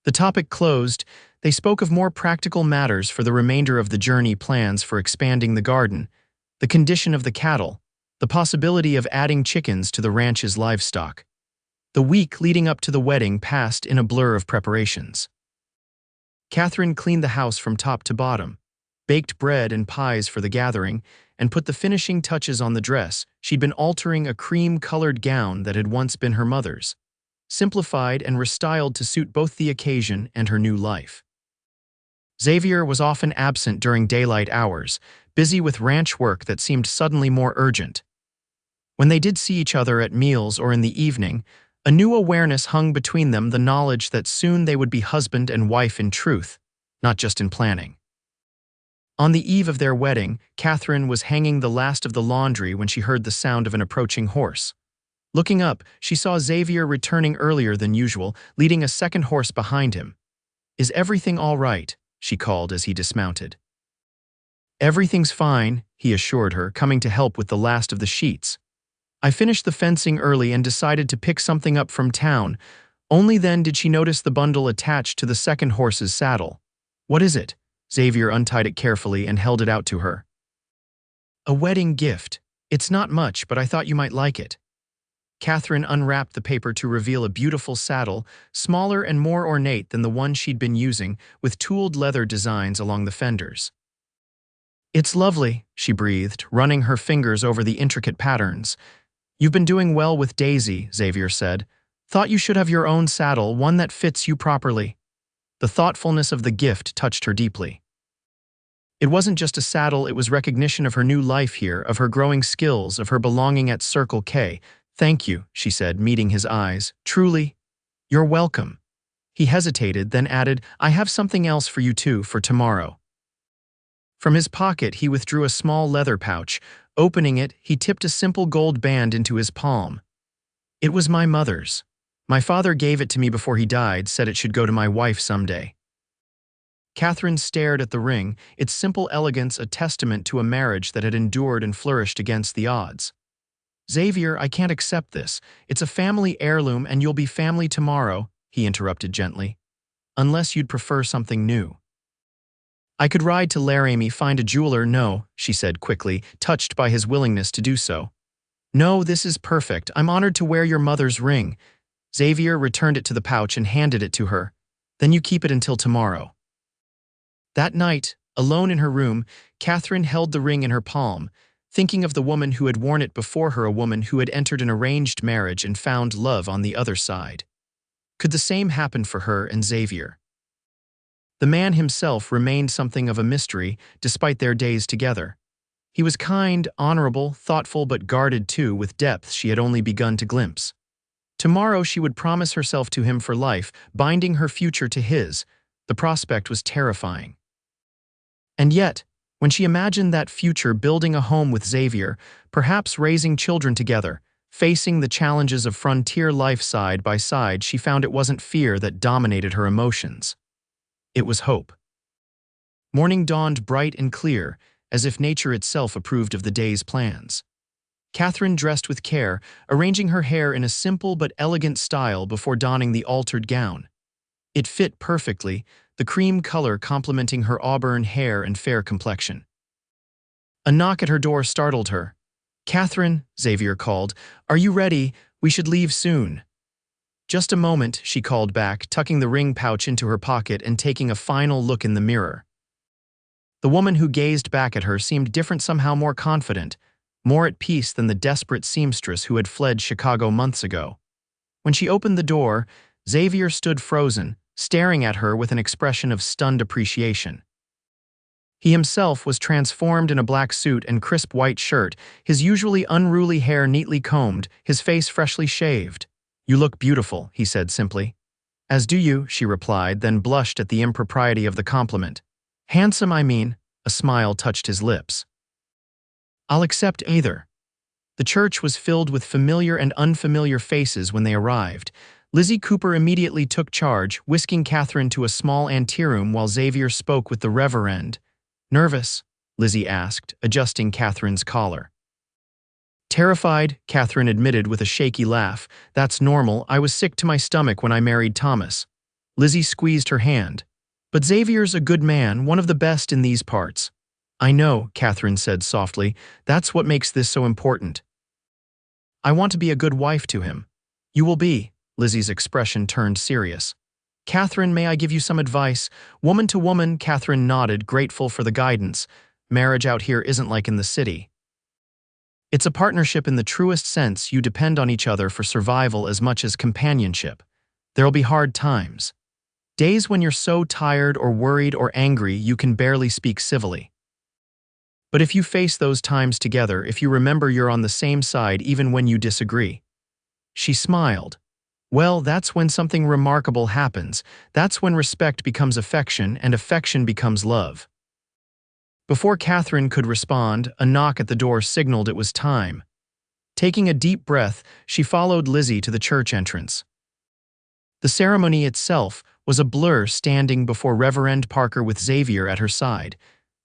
The topic closed. They spoke of more practical matters for the remainder of the journey: plans for expanding the garden, the condition of the cattle, the possibility of adding chickens to the ranch's livestock. The week leading up to the wedding passed in a blur of preparations. Katherine cleaned the house from top to bottom, baked bread and pies for the gathering, and put the finishing touches on the dress. She'd been altering a cream-colored gown that had once been her mother's, simplified and restyled to suit both the occasion and her new life. Xavier was often absent during daylight hours, busy with ranch work that seemed suddenly more urgent. When they did see each other at meals or in the evening, a new awareness hung between them, the knowledge that soon they would be husband and wife in truth, not just in planning. On the eve of their wedding, Katherine was hanging the last of the laundry when she heard the sound of an approaching horse. Looking up, she saw Xavier returning earlier than usual, leading a second horse behind him. "Is everything all right?" she called as he dismounted. "Everything's fine," he assured her, coming to help with the last of the sheets. "I finished the fencing early and decided to pick something up from town." Only then did she notice the bundle attached to the second horse's saddle. "What is it?" Xavier untied it carefully and held it out to her. "A wedding gift. It's not much, but I thought you might like it." Katherine unwrapped the paper to reveal a beautiful saddle, smaller and more ornate than the one she'd been using, with tooled leather designs along the fenders. "It's lovely," she breathed, running her fingers over the intricate patterns. "You've been doing well with Daisy," Xavier said. "Thought you should have your own saddle, one that fits you properly." The thoughtfulness of the gift touched her deeply. It wasn't just a saddle, it was recognition of her new life here, of her growing skills, of her belonging at Circle K. "Thank you," she said, meeting his eyes. "Truly, you're welcome." He hesitated, then added, "I have something else for you too, for tomorrow." From his pocket, he withdrew a small leather pouch. Opening it, he tipped a simple gold band into his palm. "It was my mother's. My father gave it to me before he died, said it should go to my wife someday." Katherine stared at the ring, its simple elegance a testament to a marriage that had endured and flourished against the odds. "Xavier, I can't accept this. It's a family heirloom and you'll be family tomorrow," he interrupted gently. "Unless you'd prefer something new." "I could ride to Laramie, find a jeweler." "No," she said quickly, touched by his willingness to do so. "No, this is perfect. I'm honored to wear your mother's ring." Xavier returned it to the pouch and handed it to her. "Then you keep it until tomorrow." That night, alone in her room, Katherine held the ring in her palm, thinking of the woman who had worn it before her, a woman who had entered an arranged marriage and found love on the other side. Could the same happen for her and Xavier? The man himself remained something of a mystery despite their days together. He was kind, honorable, thoughtful, but guarded too, with depths she had only begun to glimpse. Tomorrow she would promise herself to him for life, binding her future to his. The prospect was terrifying. And yet, when she imagined that future, building a home with Xavier, perhaps raising children together, facing the challenges of frontier life side by side, she found it wasn't fear that dominated her emotions. It was hope. Morning dawned bright and clear, as if nature itself approved of the day's plans. Katherine dressed with care, arranging her hair in a simple but elegant style before donning the altered gown. It fit perfectly, the cream color complementing her auburn hair and fair complexion. A knock at her door startled her. "Katherine," Xavier called, "are you ready? We should leave soon." "Just a moment," she called back, tucking the ring pouch into her pocket and taking a final look in the mirror. The woman who gazed back at her seemed different, somehow more confident, more at peace than the desperate seamstress who had fled Chicago months ago. When she opened the door, Xavier stood frozen, staring at her with an expression of stunned appreciation. He himself was transformed in a black suit and crisp white shirt, his usually unruly hair neatly combed, his face freshly shaved. "You look beautiful," he said simply. "As do you," she replied, then blushed at the impropriety of the compliment. "Handsome, I mean." A smile touched his lips. "I'll accept either." The church was filled with familiar and unfamiliar faces when they arrived. Lizzie Cooper immediately took charge, whisking Katherine to a small anteroom while Xavier spoke with the Reverend. "Nervous?" Lizzie asked, adjusting Katherine's collar. "Terrified," Katherine admitted with a shaky laugh. "That's normal. I was sick to my stomach when I married Thomas." Lizzie squeezed her hand. "But Xavier's a good man, one of the best in these parts." "I know," Katherine said softly. "That's what makes this so important. I want to be a good wife to him." "You will be." Lizzie's expression turned serious. "Katherine, may I give you some advice?" "Woman to woman," Katherine nodded, grateful for the guidance. "Marriage out here isn't like in the city. It's a partnership in the truest sense. You depend on each other for survival as much as companionship. There'll be hard times. Days when you're so tired or worried or angry you can barely speak civilly. But if you face those times together, if you remember you're on the same side even when you disagree." She smiled. "Well, that's when something remarkable happens. That's when respect becomes affection and affection becomes love." Before Katherine could respond, a knock at the door signaled it was time. Taking a deep breath, she followed Lizzie to the church entrance. The ceremony itself was a blur, standing before Reverend Parker with Xavier at her side,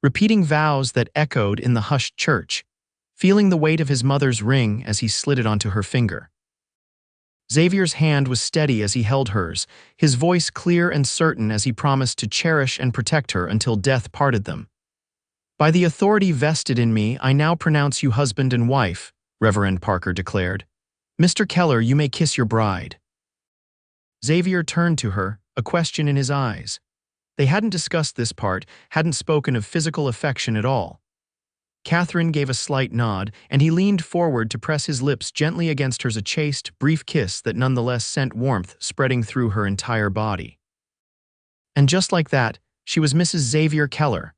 repeating vows that echoed in the hushed church, feeling the weight of his mother's ring as he slid it onto her finger. Xavier's hand was steady as he held hers, his voice clear and certain as he promised to cherish and protect her until death parted them. "By the authority vested in me, I now pronounce you husband and wife," Reverend Parker declared. "Mr. Keller, you may kiss your bride." Xavier turned to her, a question in his eyes. They hadn't discussed this part, hadn't spoken of physical affection at all. Katherine gave a slight nod, and he leaned forward to press his lips gently against hers, a chaste, brief kiss that nonetheless sent warmth spreading through her entire body. And just like that, she was Mrs. Xavier Keller.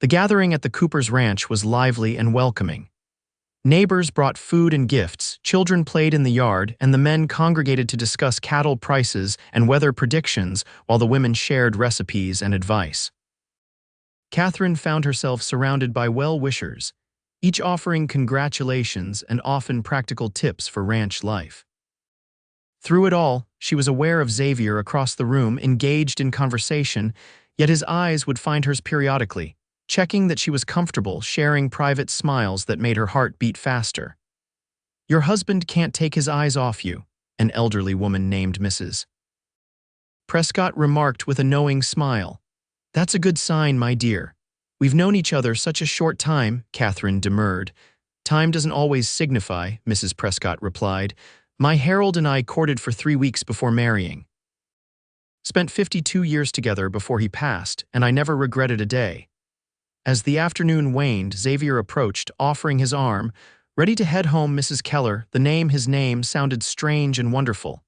The gathering at the Cooper's ranch was lively and welcoming. Neighbors brought food and gifts, children played in the yard, and the men congregated to discuss cattle prices and weather predictions while the women shared recipes and advice. Katherine found herself surrounded by well-wishers, each offering congratulations and often practical tips for ranch life. Through it all, she was aware of Xavier across the room, engaged in conversation, yet his eyes would find hers periodically, checking that she was comfortable, sharing private smiles that made her heart beat faster. "Your husband can't take his eyes off you," an elderly woman named Mrs. Prescott remarked with a knowing smile. "That's a good sign, my dear. We've known each other such a short time," Katherine demurred. "Time doesn't always signify," Mrs. Prescott replied. "My Harold and I courted for 3 weeks before marrying. Spent 52 years together before he passed, and I never regretted a day." As the afternoon waned, Xavier approached, offering his arm. "Ready to head home, Mrs. Keller?" His name sounded strange and wonderful.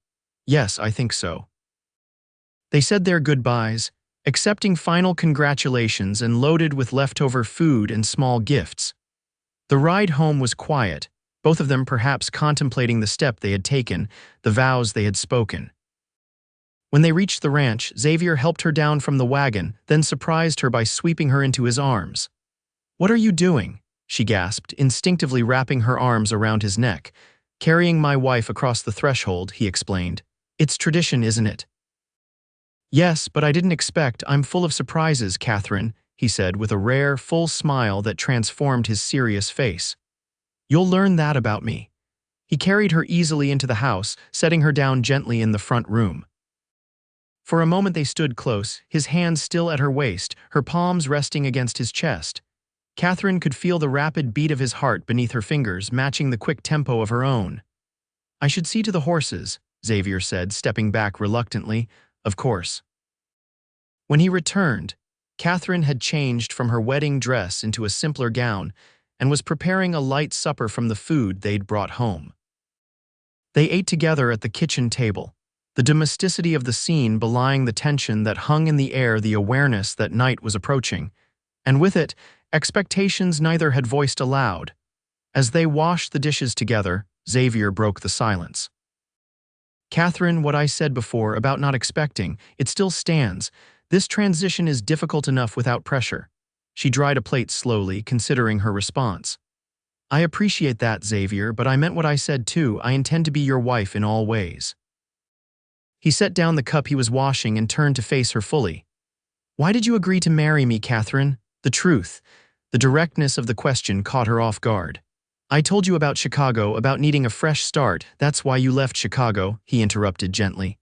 "Yes, I think so." They said their goodbyes, accepting final congratulations and loaded with leftover food and small gifts. The ride home was quiet, both of them perhaps contemplating the step they had taken, the vows they had spoken. When they reached the ranch, Xavier helped her down from the wagon, then surprised her by sweeping her into his arms. "What are you doing?" she gasped, instinctively wrapping her arms around his neck. "Carrying my wife across the threshold," he explained. "It's tradition, isn't it?" "Yes, but I didn't expect. I'm full of surprises, Katherine," he said with a rare, full smile that transformed his serious face. "You'll learn that about me." He carried her easily into the house, setting her down gently in the front room. For a moment they stood close, his hands still at her waist, her palms resting against his chest. Katherine could feel the rapid beat of his heart beneath her fingers, matching the quick tempo of her own. "I should see to the horses," Xavier said, stepping back reluctantly. "Of course." When he returned, Katherine had changed from her wedding dress into a simpler gown and was preparing a light supper from the food they'd brought home. They ate together at the kitchen table, the domesticity of the scene belying the tension that hung in the air, the awareness that night was approaching, and with it, expectations neither had voiced aloud. As they washed the dishes together, Xavier broke the silence. "Katherine, what I said before about not expecting, it still stands. This transition is difficult enough without pressure." She dried a plate slowly, considering her response. "I appreciate that, Xavier, but I meant what I said too. I intend to be your wife in all ways." He set down the cup he was washing and turned to face her fully. "Why did you agree to marry me, Katherine?" The truth, the directness of the question caught her off guard. "I told you about Chicago, about needing a fresh start. That's why you left Chicago," he interrupted gently.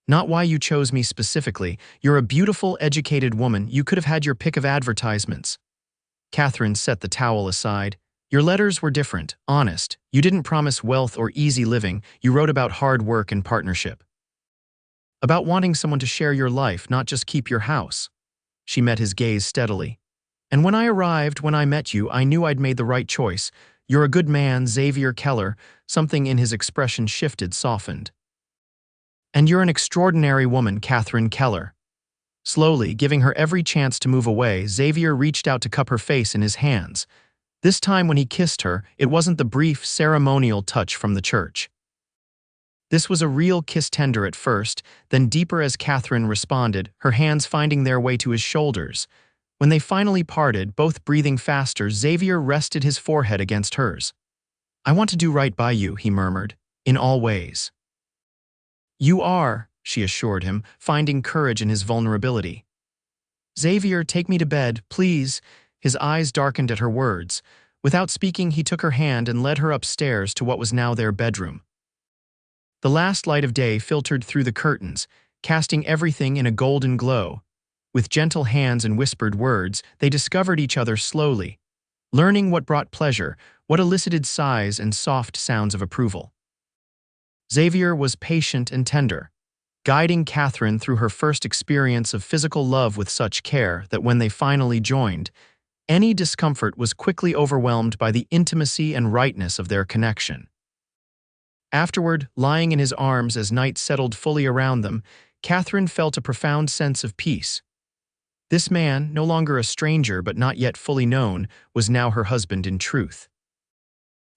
"Not why you chose me specifically. You're a beautiful, educated woman. You could have had your pick of advertisements." Katherine set the towel aside. "Your letters were different, honest. You didn't promise wealth or easy living. You wrote about hard work and partnership. About wanting someone to share your life, not just keep your house." She met his gaze steadily. "And when I arrived, when I met you, I knew I'd made the right choice. You're a good man, Xavier Keller." Something in his expression shifted, softened. "And you're an extraordinary woman, Katherine Keller." Slowly, giving her every chance to move away, Xavier reached out to cup her face in his hands. This time when he kissed her, it wasn't the brief, ceremonial touch from the church. This was a real kiss, tender at first, then deeper as Katherine responded, her hands finding their way to his shoulders. When they finally parted, both breathing faster, Xavier rested his forehead against hers. "I want to do right by you," he murmured, "in all ways." "You are," she assured him, finding courage in his vulnerability. "Xavier, take me to bed, please." His eyes darkened at her words. Without speaking, he took her hand and led her upstairs to what was now their bedroom. The last light of day filtered through the curtains, casting everything in a golden glow. With gentle hands and whispered words, they discovered each other slowly, learning what brought pleasure, what elicited sighs and soft sounds of approval. Xavier was patient and tender, guiding Katherine through her first experience of physical love with such care that when they finally joined, any discomfort was quickly overwhelmed by the intimacy and rightness of their connection. Afterward, lying in his arms as night settled fully around them, Katherine felt a profound sense of peace. This man, no longer a stranger but not yet fully known, was now her husband in truth.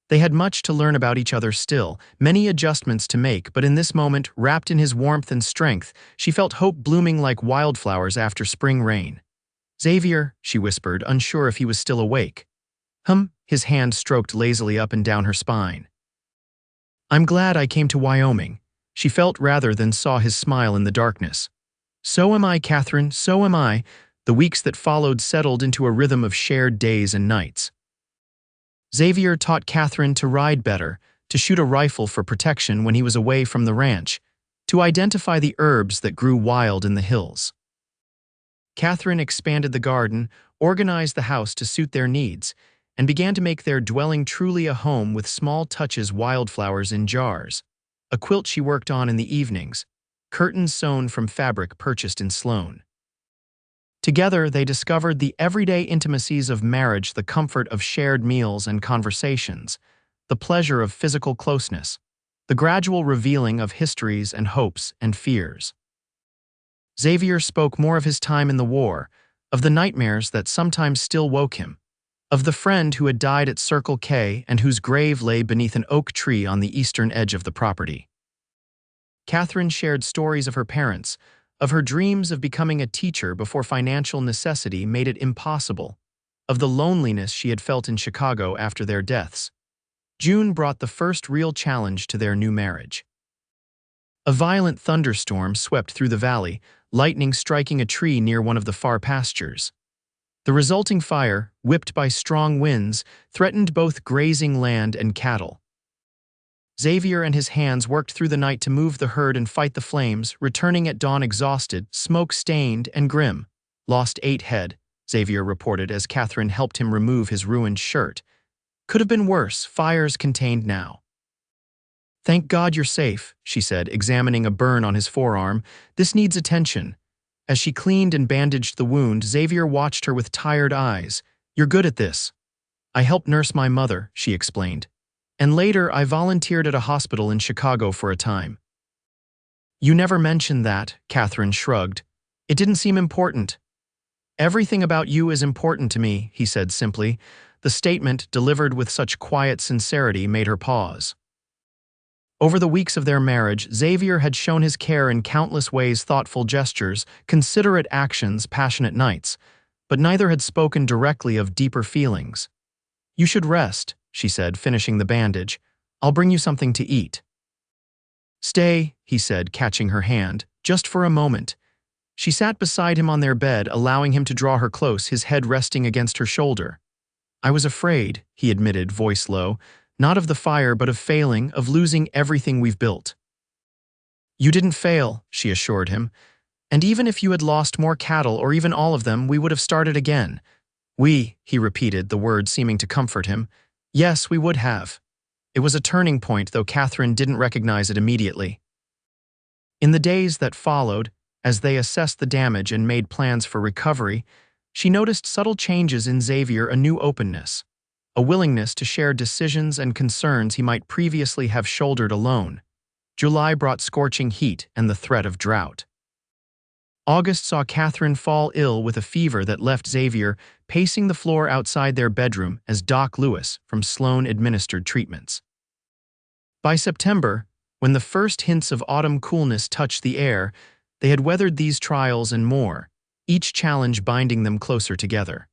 They had much to learn about each other still, many adjustments to make, but in this moment, wrapped in his warmth and strength, she felt hope blooming like wildflowers after spring rain. "Xavier," she whispered, unsure if he was still awake. His hand stroked lazily up and down her spine. "I'm glad I came to Wyoming." She felt rather than saw his smile in the darkness. "So am I, Katherine, so am I." The weeks that followed settled into a rhythm of shared days and nights. Xavier taught Katherine to ride better, to shoot a rifle for protection when he was away from the ranch, to identify the herbs that grew wild in the hills. Katherine expanded the garden, organized the house to suit their needs, and began to make their dwelling truly a home with small touches, wildflowers in jars, a quilt she worked on in the evenings, curtains sewn from fabric purchased in Sloan. Together, they discovered the everyday intimacies of marriage, the comfort of shared meals and conversations, the pleasure of physical closeness, the gradual revealing of histories and hopes and fears. Xavier spoke more of his time in the war, of the nightmares that sometimes still woke him, of the friend who had died at Circle K and whose grave lay beneath an oak tree on the eastern edge of the property. Katherine shared stories of her parents, of her dreams of becoming a teacher before financial necessity made it impossible, of the loneliness she had felt in Chicago after their deaths. June brought the first real challenge to their new marriage. A violent thunderstorm swept through the valley, lightning striking a tree near one of the far pastures. The resulting fire, whipped by strong winds, threatened both grazing land and cattle. Xavier and his hands worked through the night to move the herd and fight the flames, returning at dawn exhausted, smoke-stained, and grim. "Lost 8 head," Xavier reported as Katherine helped him remove his ruined shirt. "Could have been worse, fires contained now." "Thank God you're safe," she said, examining a burn on his forearm. "This needs attention." As she cleaned and bandaged the wound, Xavier watched her with tired eyes. "You're good at this." "I helped nurse my mother," she explained. "And later, I volunteered at a hospital in Chicago for a time." "You never mentioned that," Katherine shrugged. "It didn't seem important." "Everything about you is important to me," he said simply. The statement, delivered with such quiet sincerity, made her pause. Over the weeks of their marriage, Xavier had shown his care in countless ways: thoughtful gestures, considerate actions, passionate nights. But neither had spoken directly of deeper feelings. "You should rest," she said, finishing the bandage. "I'll bring you something to eat." "Stay," he said, catching her hand, "just for a moment." She sat beside him on their bed, allowing him to draw her close, his head resting against her shoulder. "I was afraid," he admitted, voice low, "not of the fire, but of failing, of losing everything we've built." "You didn't fail," she assured him. "And even if you had lost more cattle, or even all of them, we would have started again." He repeated, the words seeming to comfort him. "Yes, we would have." It was a turning point, though Katherine didn't recognize it immediately. In the days that followed, as they assessed the damage and made plans for recovery, she noticed subtle changes in Xavier: a new openness, a willingness to share decisions and concerns he might previously have shouldered alone. July brought scorching heat and the threat of drought. August saw Katherine fall ill with a fever that left Xavier pacing the floor outside their bedroom as Doc Lewis from Sloan administered treatments. By September, when the first hints of autumn coolness touched the air, they had weathered these trials and more, each challenge binding them closer together.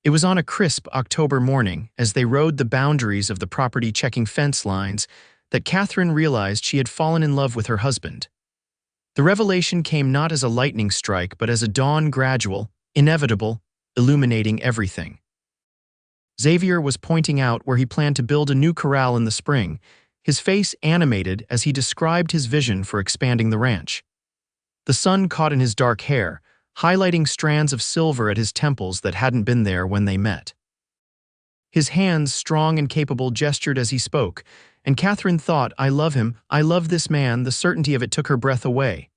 It was on a crisp October morning, as they rode the boundaries of the property checking fence lines, that Katherine realized she had fallen in love with her husband. The revelation came not as a lightning strike, but as a dawn, gradual, inevitable, illuminating everything. Xavier was pointing out where he planned to build a new corral in the spring, his face animated as he described his vision for expanding the ranch. The sun caught in his dark hair, highlighting strands of silver at his temples that hadn't been there when they met. His hands, strong and capable, gestured as he spoke, and Katherine thought, "I love him, I love this man." The certainty of it took her breath away.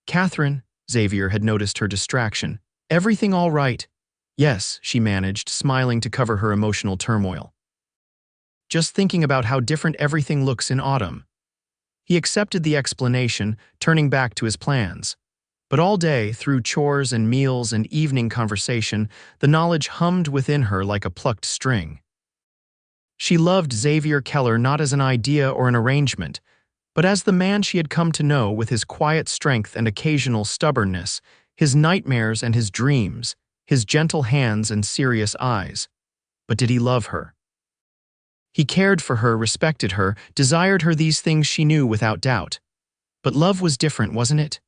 "Katherine," Xavier had noticed her distraction. "Everything all right?" "Yes," she managed, smiling to cover her emotional turmoil. "Just thinking about how different everything looks in autumn." He accepted the explanation, turning back to his plans. But all day, through chores and meals and evening conversation, the knowledge hummed within her like a plucked string. She loved Xavier Keller not as an idea or an arrangement, but as the man she had come to know, with his quiet strength and occasional stubbornness, his nightmares and his dreams, his gentle hands and serious eyes. But did he love her? He cared for her, respected her, desired her. These things she knew without doubt. But love was different, wasn't it?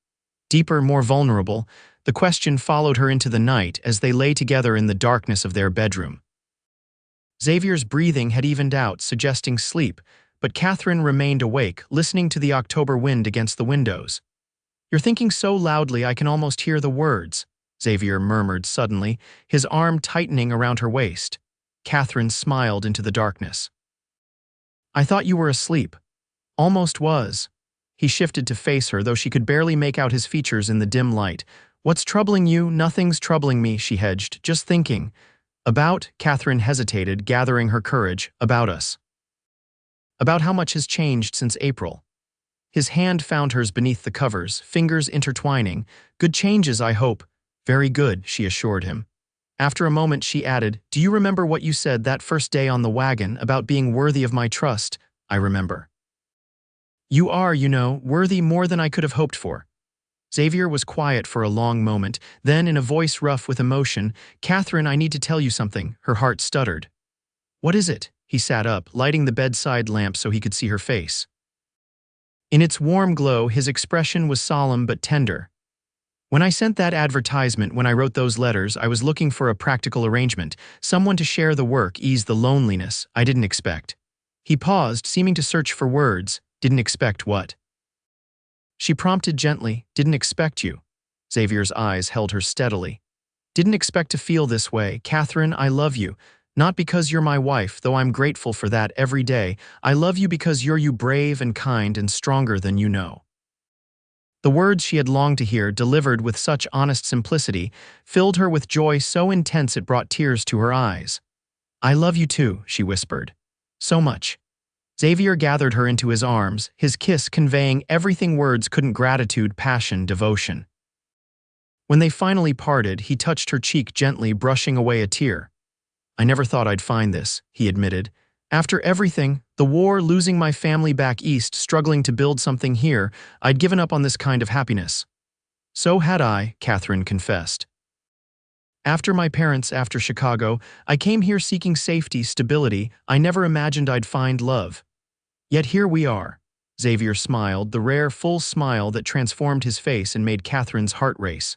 Deeper, more vulnerable. The question followed her into the night as they lay together in the darkness of their bedroom. Xavier's breathing had evened out, suggesting sleep, but Katherine remained awake, listening to the October wind against the windows. "You're thinking so loudly I can almost hear the words," Xavier murmured suddenly, his arm tightening around her waist. Katherine smiled into the darkness. "I thought you were asleep." "Almost was." He shifted to face her, though she could barely make out his features in the dim light. "What's troubling you?" "Nothing's troubling me," she hedged. "Just thinking." "About?" Katherine hesitated, gathering her courage. "About us." "About how much has changed since April." His hand found hers beneath the covers, fingers intertwining. "Good changes, I hope." "Very good," she assured him. After a moment, she added, "Do you remember what you said that first day on the wagon about being worthy of my trust?" "I remember." "You are, you know, worthy more than I could have hoped for." Xavier was quiet for a long moment, then, in a voice rough with emotion, "Katherine, I need to tell you something." Her heart stuttered. "What is it?" He sat up, lighting the bedside lamp so he could see her face. In its warm glow, his expression was solemn but tender. "When I sent that advertisement, when I wrote those letters, I was looking for a practical arrangement, someone to share the work, ease the loneliness I didn't expect. He paused, seeming to search for words. Didn't expect what? She prompted gently. Didn't expect you. Xavier's eyes held her steadily. Didn't expect to feel this way. Katherine, I love you. Not because you're my wife, though I'm grateful for that every day. I love you because you're brave and kind and stronger than you know. The words she had longed to hear, delivered with such honest simplicity, filled her with joy so intense it brought tears to her eyes. I love you too, she whispered. So much. Xavier gathered her into his arms, his kiss conveying everything words couldn't: gratitude, passion, devotion. When they finally parted, he touched her cheek gently, brushing away a tear. I never thought I'd find this, he admitted. After everything, the war, losing my family back east, struggling to build something here, I'd given up on this kind of happiness. So had I, Katherine confessed. After my parents, after Chicago, I came here seeking safety, stability. I never imagined I'd find love. Yet here we are. Xavier smiled, the rare, full smile that transformed his face and made Katherine's heart race.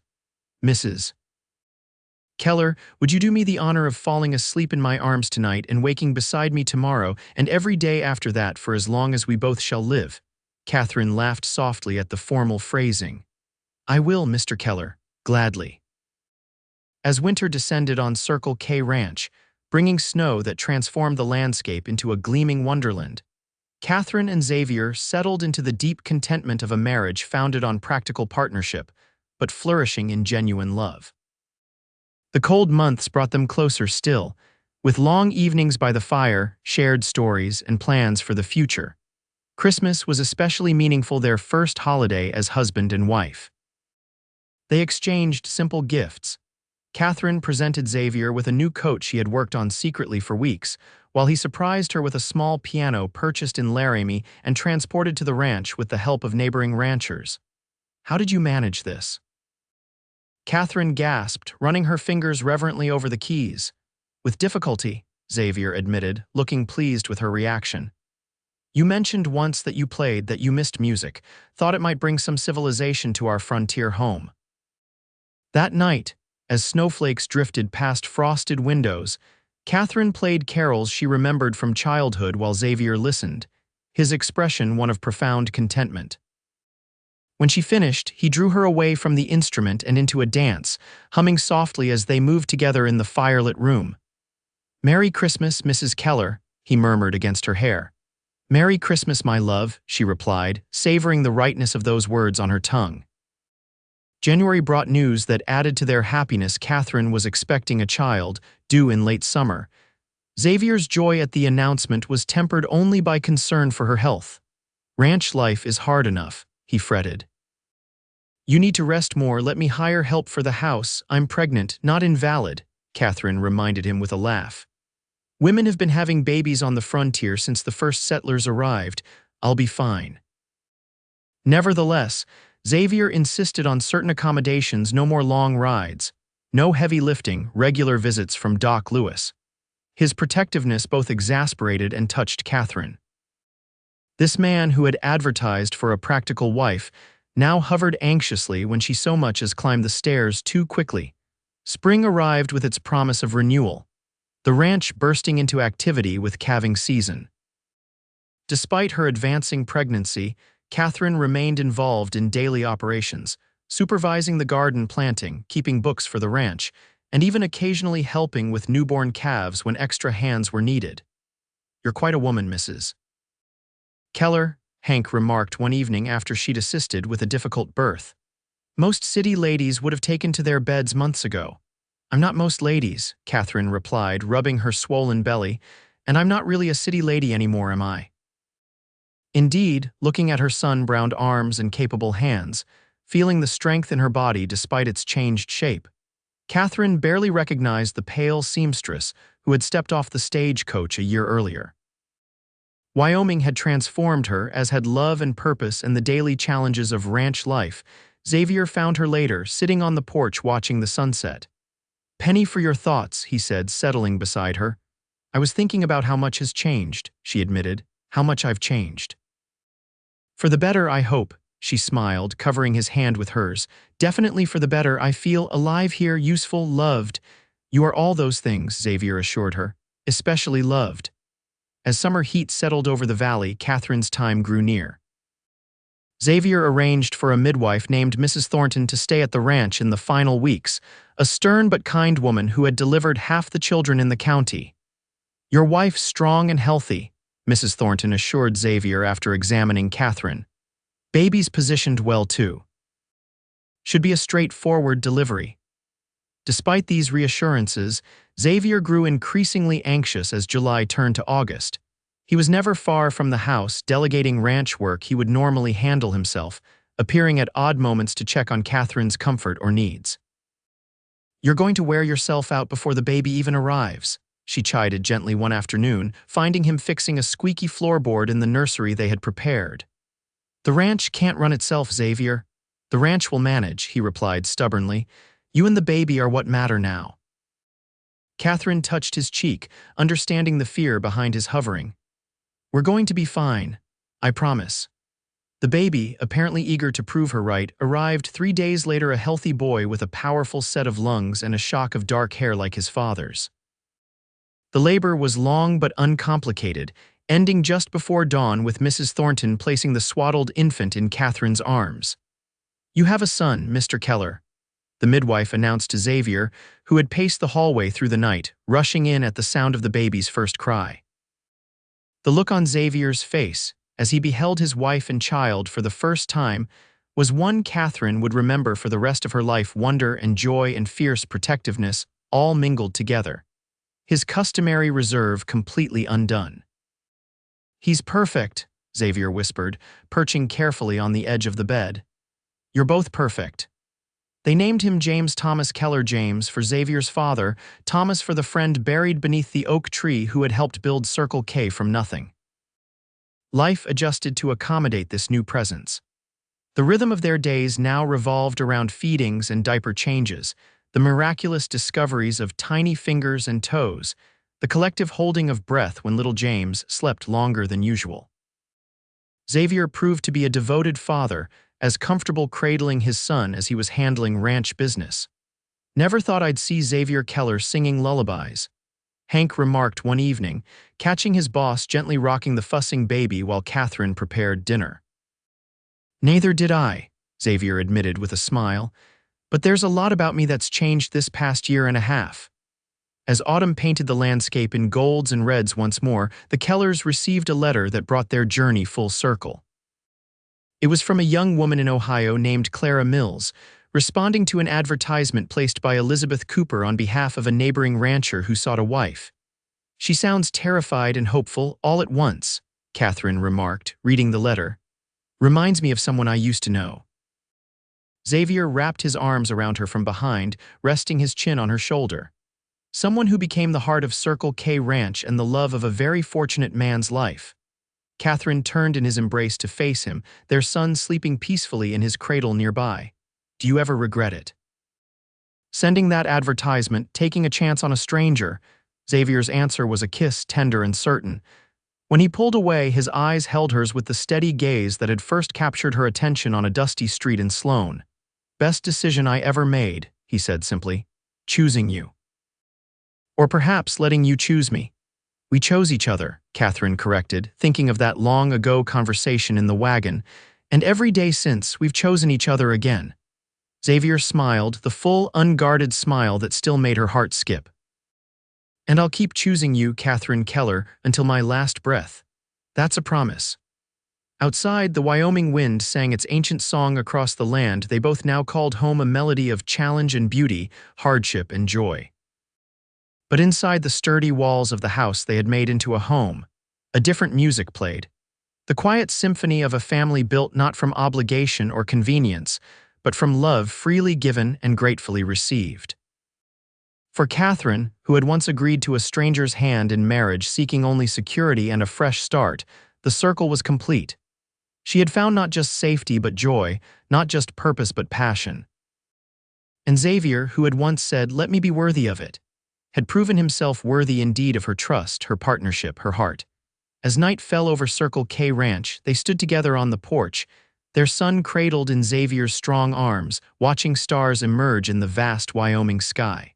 Mrs. Keller, would you do me the honor of falling asleep in my arms tonight and waking beside me tomorrow and every day after that for as long as we both shall live? Katherine laughed softly at the formal phrasing. I will, Mr. Keller, gladly. As winter descended on Circle K Ranch, bringing snow that transformed the landscape into a gleaming wonderland, Katherine and Xavier settled into the deep contentment of a marriage founded on practical partnership, but flourishing in genuine love. The cold months brought them closer still, with long evenings by the fire, shared stories, and plans for the future. Christmas was especially meaningful, their first holiday as husband and wife. They exchanged simple gifts. Katherine presented Xavier with a new coat she had worked on secretly for weeks, while he surprised her with a small piano purchased in Laramie and transported to the ranch with the help of neighboring ranchers. How did you manage this? Katherine gasped, running her fingers reverently over the keys. With difficulty, Xavier admitted, looking pleased with her reaction. You mentioned once that you played, that you missed music, thought it might bring some civilization to our frontier home. That night, as snowflakes drifted past frosted windows, Katherine played carols she remembered from childhood while Xavier listened, his expression one of profound contentment. When she finished, he drew her away from the instrument and into a dance, humming softly as they moved together in the firelit room. Merry Christmas, Mrs. Keller, he murmured against her hair. Merry Christmas, my love, she replied, savoring the rightness of those words on her tongue. January brought news that added to their happiness. Katherine was expecting a child, due in late summer. Xavier's joy at the announcement was tempered only by concern for her health. Ranch life is hard enough, he fretted. You need to rest more. Let me hire help for the house. I'm pregnant, not invalid, Katherine reminded him with a laugh. Women have been having babies on the frontier since the first settlers arrived. I'll be fine. Nevertheless, Xavier insisted on certain accommodations: no more long rides, no heavy lifting, regular visits from Doc Lewis. His protectiveness both exasperated and touched Katherine. This man who had advertised for a practical wife now hovered anxiously when she so much as climbed the stairs too quickly. Spring arrived with its promise of renewal, the ranch bursting into activity with calving season. Despite her advancing pregnancy, Katherine remained involved in daily operations, supervising the garden planting, keeping books for the ranch, and even occasionally helping with newborn calves when extra hands were needed. You're quite a woman, Mrs. Keller, Hank remarked one evening after she'd assisted with a difficult birth. Most city ladies would have taken to their beds months ago. I'm not most ladies, Katherine replied, rubbing her swollen belly, and I'm not really a city lady anymore, am I? Indeed, looking at her sun-browned arms and capable hands, feeling the strength in her body despite its changed shape, Katherine barely recognized the pale seamstress who had stepped off the stagecoach a year earlier. Wyoming had transformed her, as had love and purpose and the daily challenges of ranch life. Xavier found her later, sitting on the porch watching the sunset. Penny for your thoughts, he said, settling beside her. I was thinking about how much has changed, she admitted, how much I've changed. For the better, I hope, she smiled, covering his hand with hers. Definitely for the better. I feel alive here, useful, loved. You are all those things, Xavier assured her, especially loved. As summer heat settled over the valley, Catherine's time grew near. Xavier arranged for a midwife named Mrs. Thornton to stay at the ranch in the final weeks, a stern but kind woman who had delivered half the children in the county. "Your wife's strong and healthy," Mrs. Thornton assured Xavier after examining Katherine. "Baby's positioned well, too. Should be a straightforward delivery." Despite these reassurances, Xavier grew increasingly anxious as July turned to August. He was never far from the house, delegating ranch work he would normally handle himself, appearing at odd moments to check on Catherine's comfort or needs. "You're going to wear yourself out before the baby even arrives," she chided gently one afternoon, finding him fixing a squeaky floorboard in the nursery they had prepared. "The ranch can't run itself, Xavier. The ranch will manage," he replied stubbornly. "You and the baby are what matter now." Katherine touched his cheek, understanding the fear behind his hovering. "We're going to be fine, I promise." The baby, apparently eager to prove her right, arrived 3 days later, a healthy boy with a powerful set of lungs and a shock of dark hair like his father's. The labor was long but uncomplicated, ending just before dawn with Mrs. Thornton placing the swaddled infant in Catherine's arms. "You have a son, Mr. Keller," the midwife announced to Xavier, who had paced the hallway through the night, rushing in at the sound of the baby's first cry. The look on Xavier's face, as he beheld his wife and child for the first time, was one Katherine would remember for the rest of her life, wonder and joy and fierce protectiveness, all mingled together. His customary reserve completely undone. "He's perfect," Xavier whispered, perching carefully on the edge of the bed. "You're both perfect." They named him James Thomas Keller, James for Xavier's father, Thomas for the friend buried beneath the oak tree who had helped build Circle K from nothing. Life adjusted to accommodate this new presence. The rhythm of their days now revolved around feedings and diaper changes, the miraculous discoveries of tiny fingers and toes, the collective holding of breath when little James slept longer than usual. Xavier proved to be a devoted father, as comfortable cradling his son as he was handling ranch business. "Never thought I'd see Xavier Keller singing lullabies," Hank remarked one evening, catching his boss gently rocking the fussing baby while Katherine prepared dinner. "Neither did I," Xavier admitted with a smile, "but there's a lot about me that's changed this past year and a half." As autumn painted the landscape in golds and reds once more, the Kellers received a letter that brought their journey full circle. It was from a young woman in Ohio named Clara Mills, responding to an advertisement placed by Elizabeth Cooper on behalf of a neighboring rancher who sought a wife. "She sounds terrified and hopeful all at once," Katherine remarked, reading the letter. "Reminds me of someone I used to know." Xavier wrapped his arms around her from behind, resting his chin on her shoulder. "Someone who became the heart of Circle K Ranch and the love of a very fortunate man's life." Katherine turned in his embrace to face him, their son sleeping peacefully in his cradle nearby. "Do you ever regret it?" Sending that advertisement, taking a chance on a stranger, Xavier's answer was a kiss, tender and certain. When he pulled away, his eyes held hers with the steady gaze that had first captured her attention on a dusty street in Sloan. "Best decision I ever made," he said simply. "Choosing you. Or perhaps letting you choose me." "We chose each other," Katherine corrected, thinking of that long-ago conversation in the wagon, "and every day since, we've chosen each other again." Xavier smiled, the full, unguarded smile that still made her heart skip. "And I'll keep choosing you, Katherine Keller, until my last breath. That's a promise." Outside, the Wyoming wind sang its ancient song across the land they both now called home, a melody of challenge and beauty, hardship and joy. But inside the sturdy walls of the house they had made into a home, a different music played. The quiet symphony of a family built not from obligation or convenience, but from love freely given and gratefully received. For Katherine, who had once agreed to a stranger's hand in marriage seeking only security and a fresh start, the circle was complete. She had found not just safety but joy, not just purpose but passion. And Xavier, who had once said, "Let me be worthy of it," had proven himself worthy indeed of her trust, her partnership, her heart. As night fell over Circle K Ranch, they stood together on the porch, their son cradled in Xavier's strong arms, watching stars emerge in the vast Wyoming sky.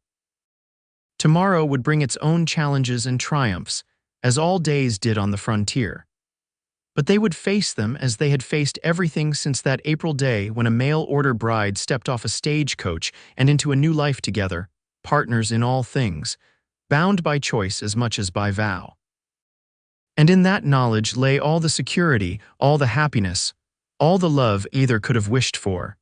Tomorrow would bring its own challenges and triumphs, as all days did on the frontier. But they would face them as they had faced everything since that April day when a mail-order bride stepped off a stagecoach and into a new life together, partners in all things, bound by choice as much as by vow. And in that knowledge lay all the security, all the happiness, all the love either could have wished for.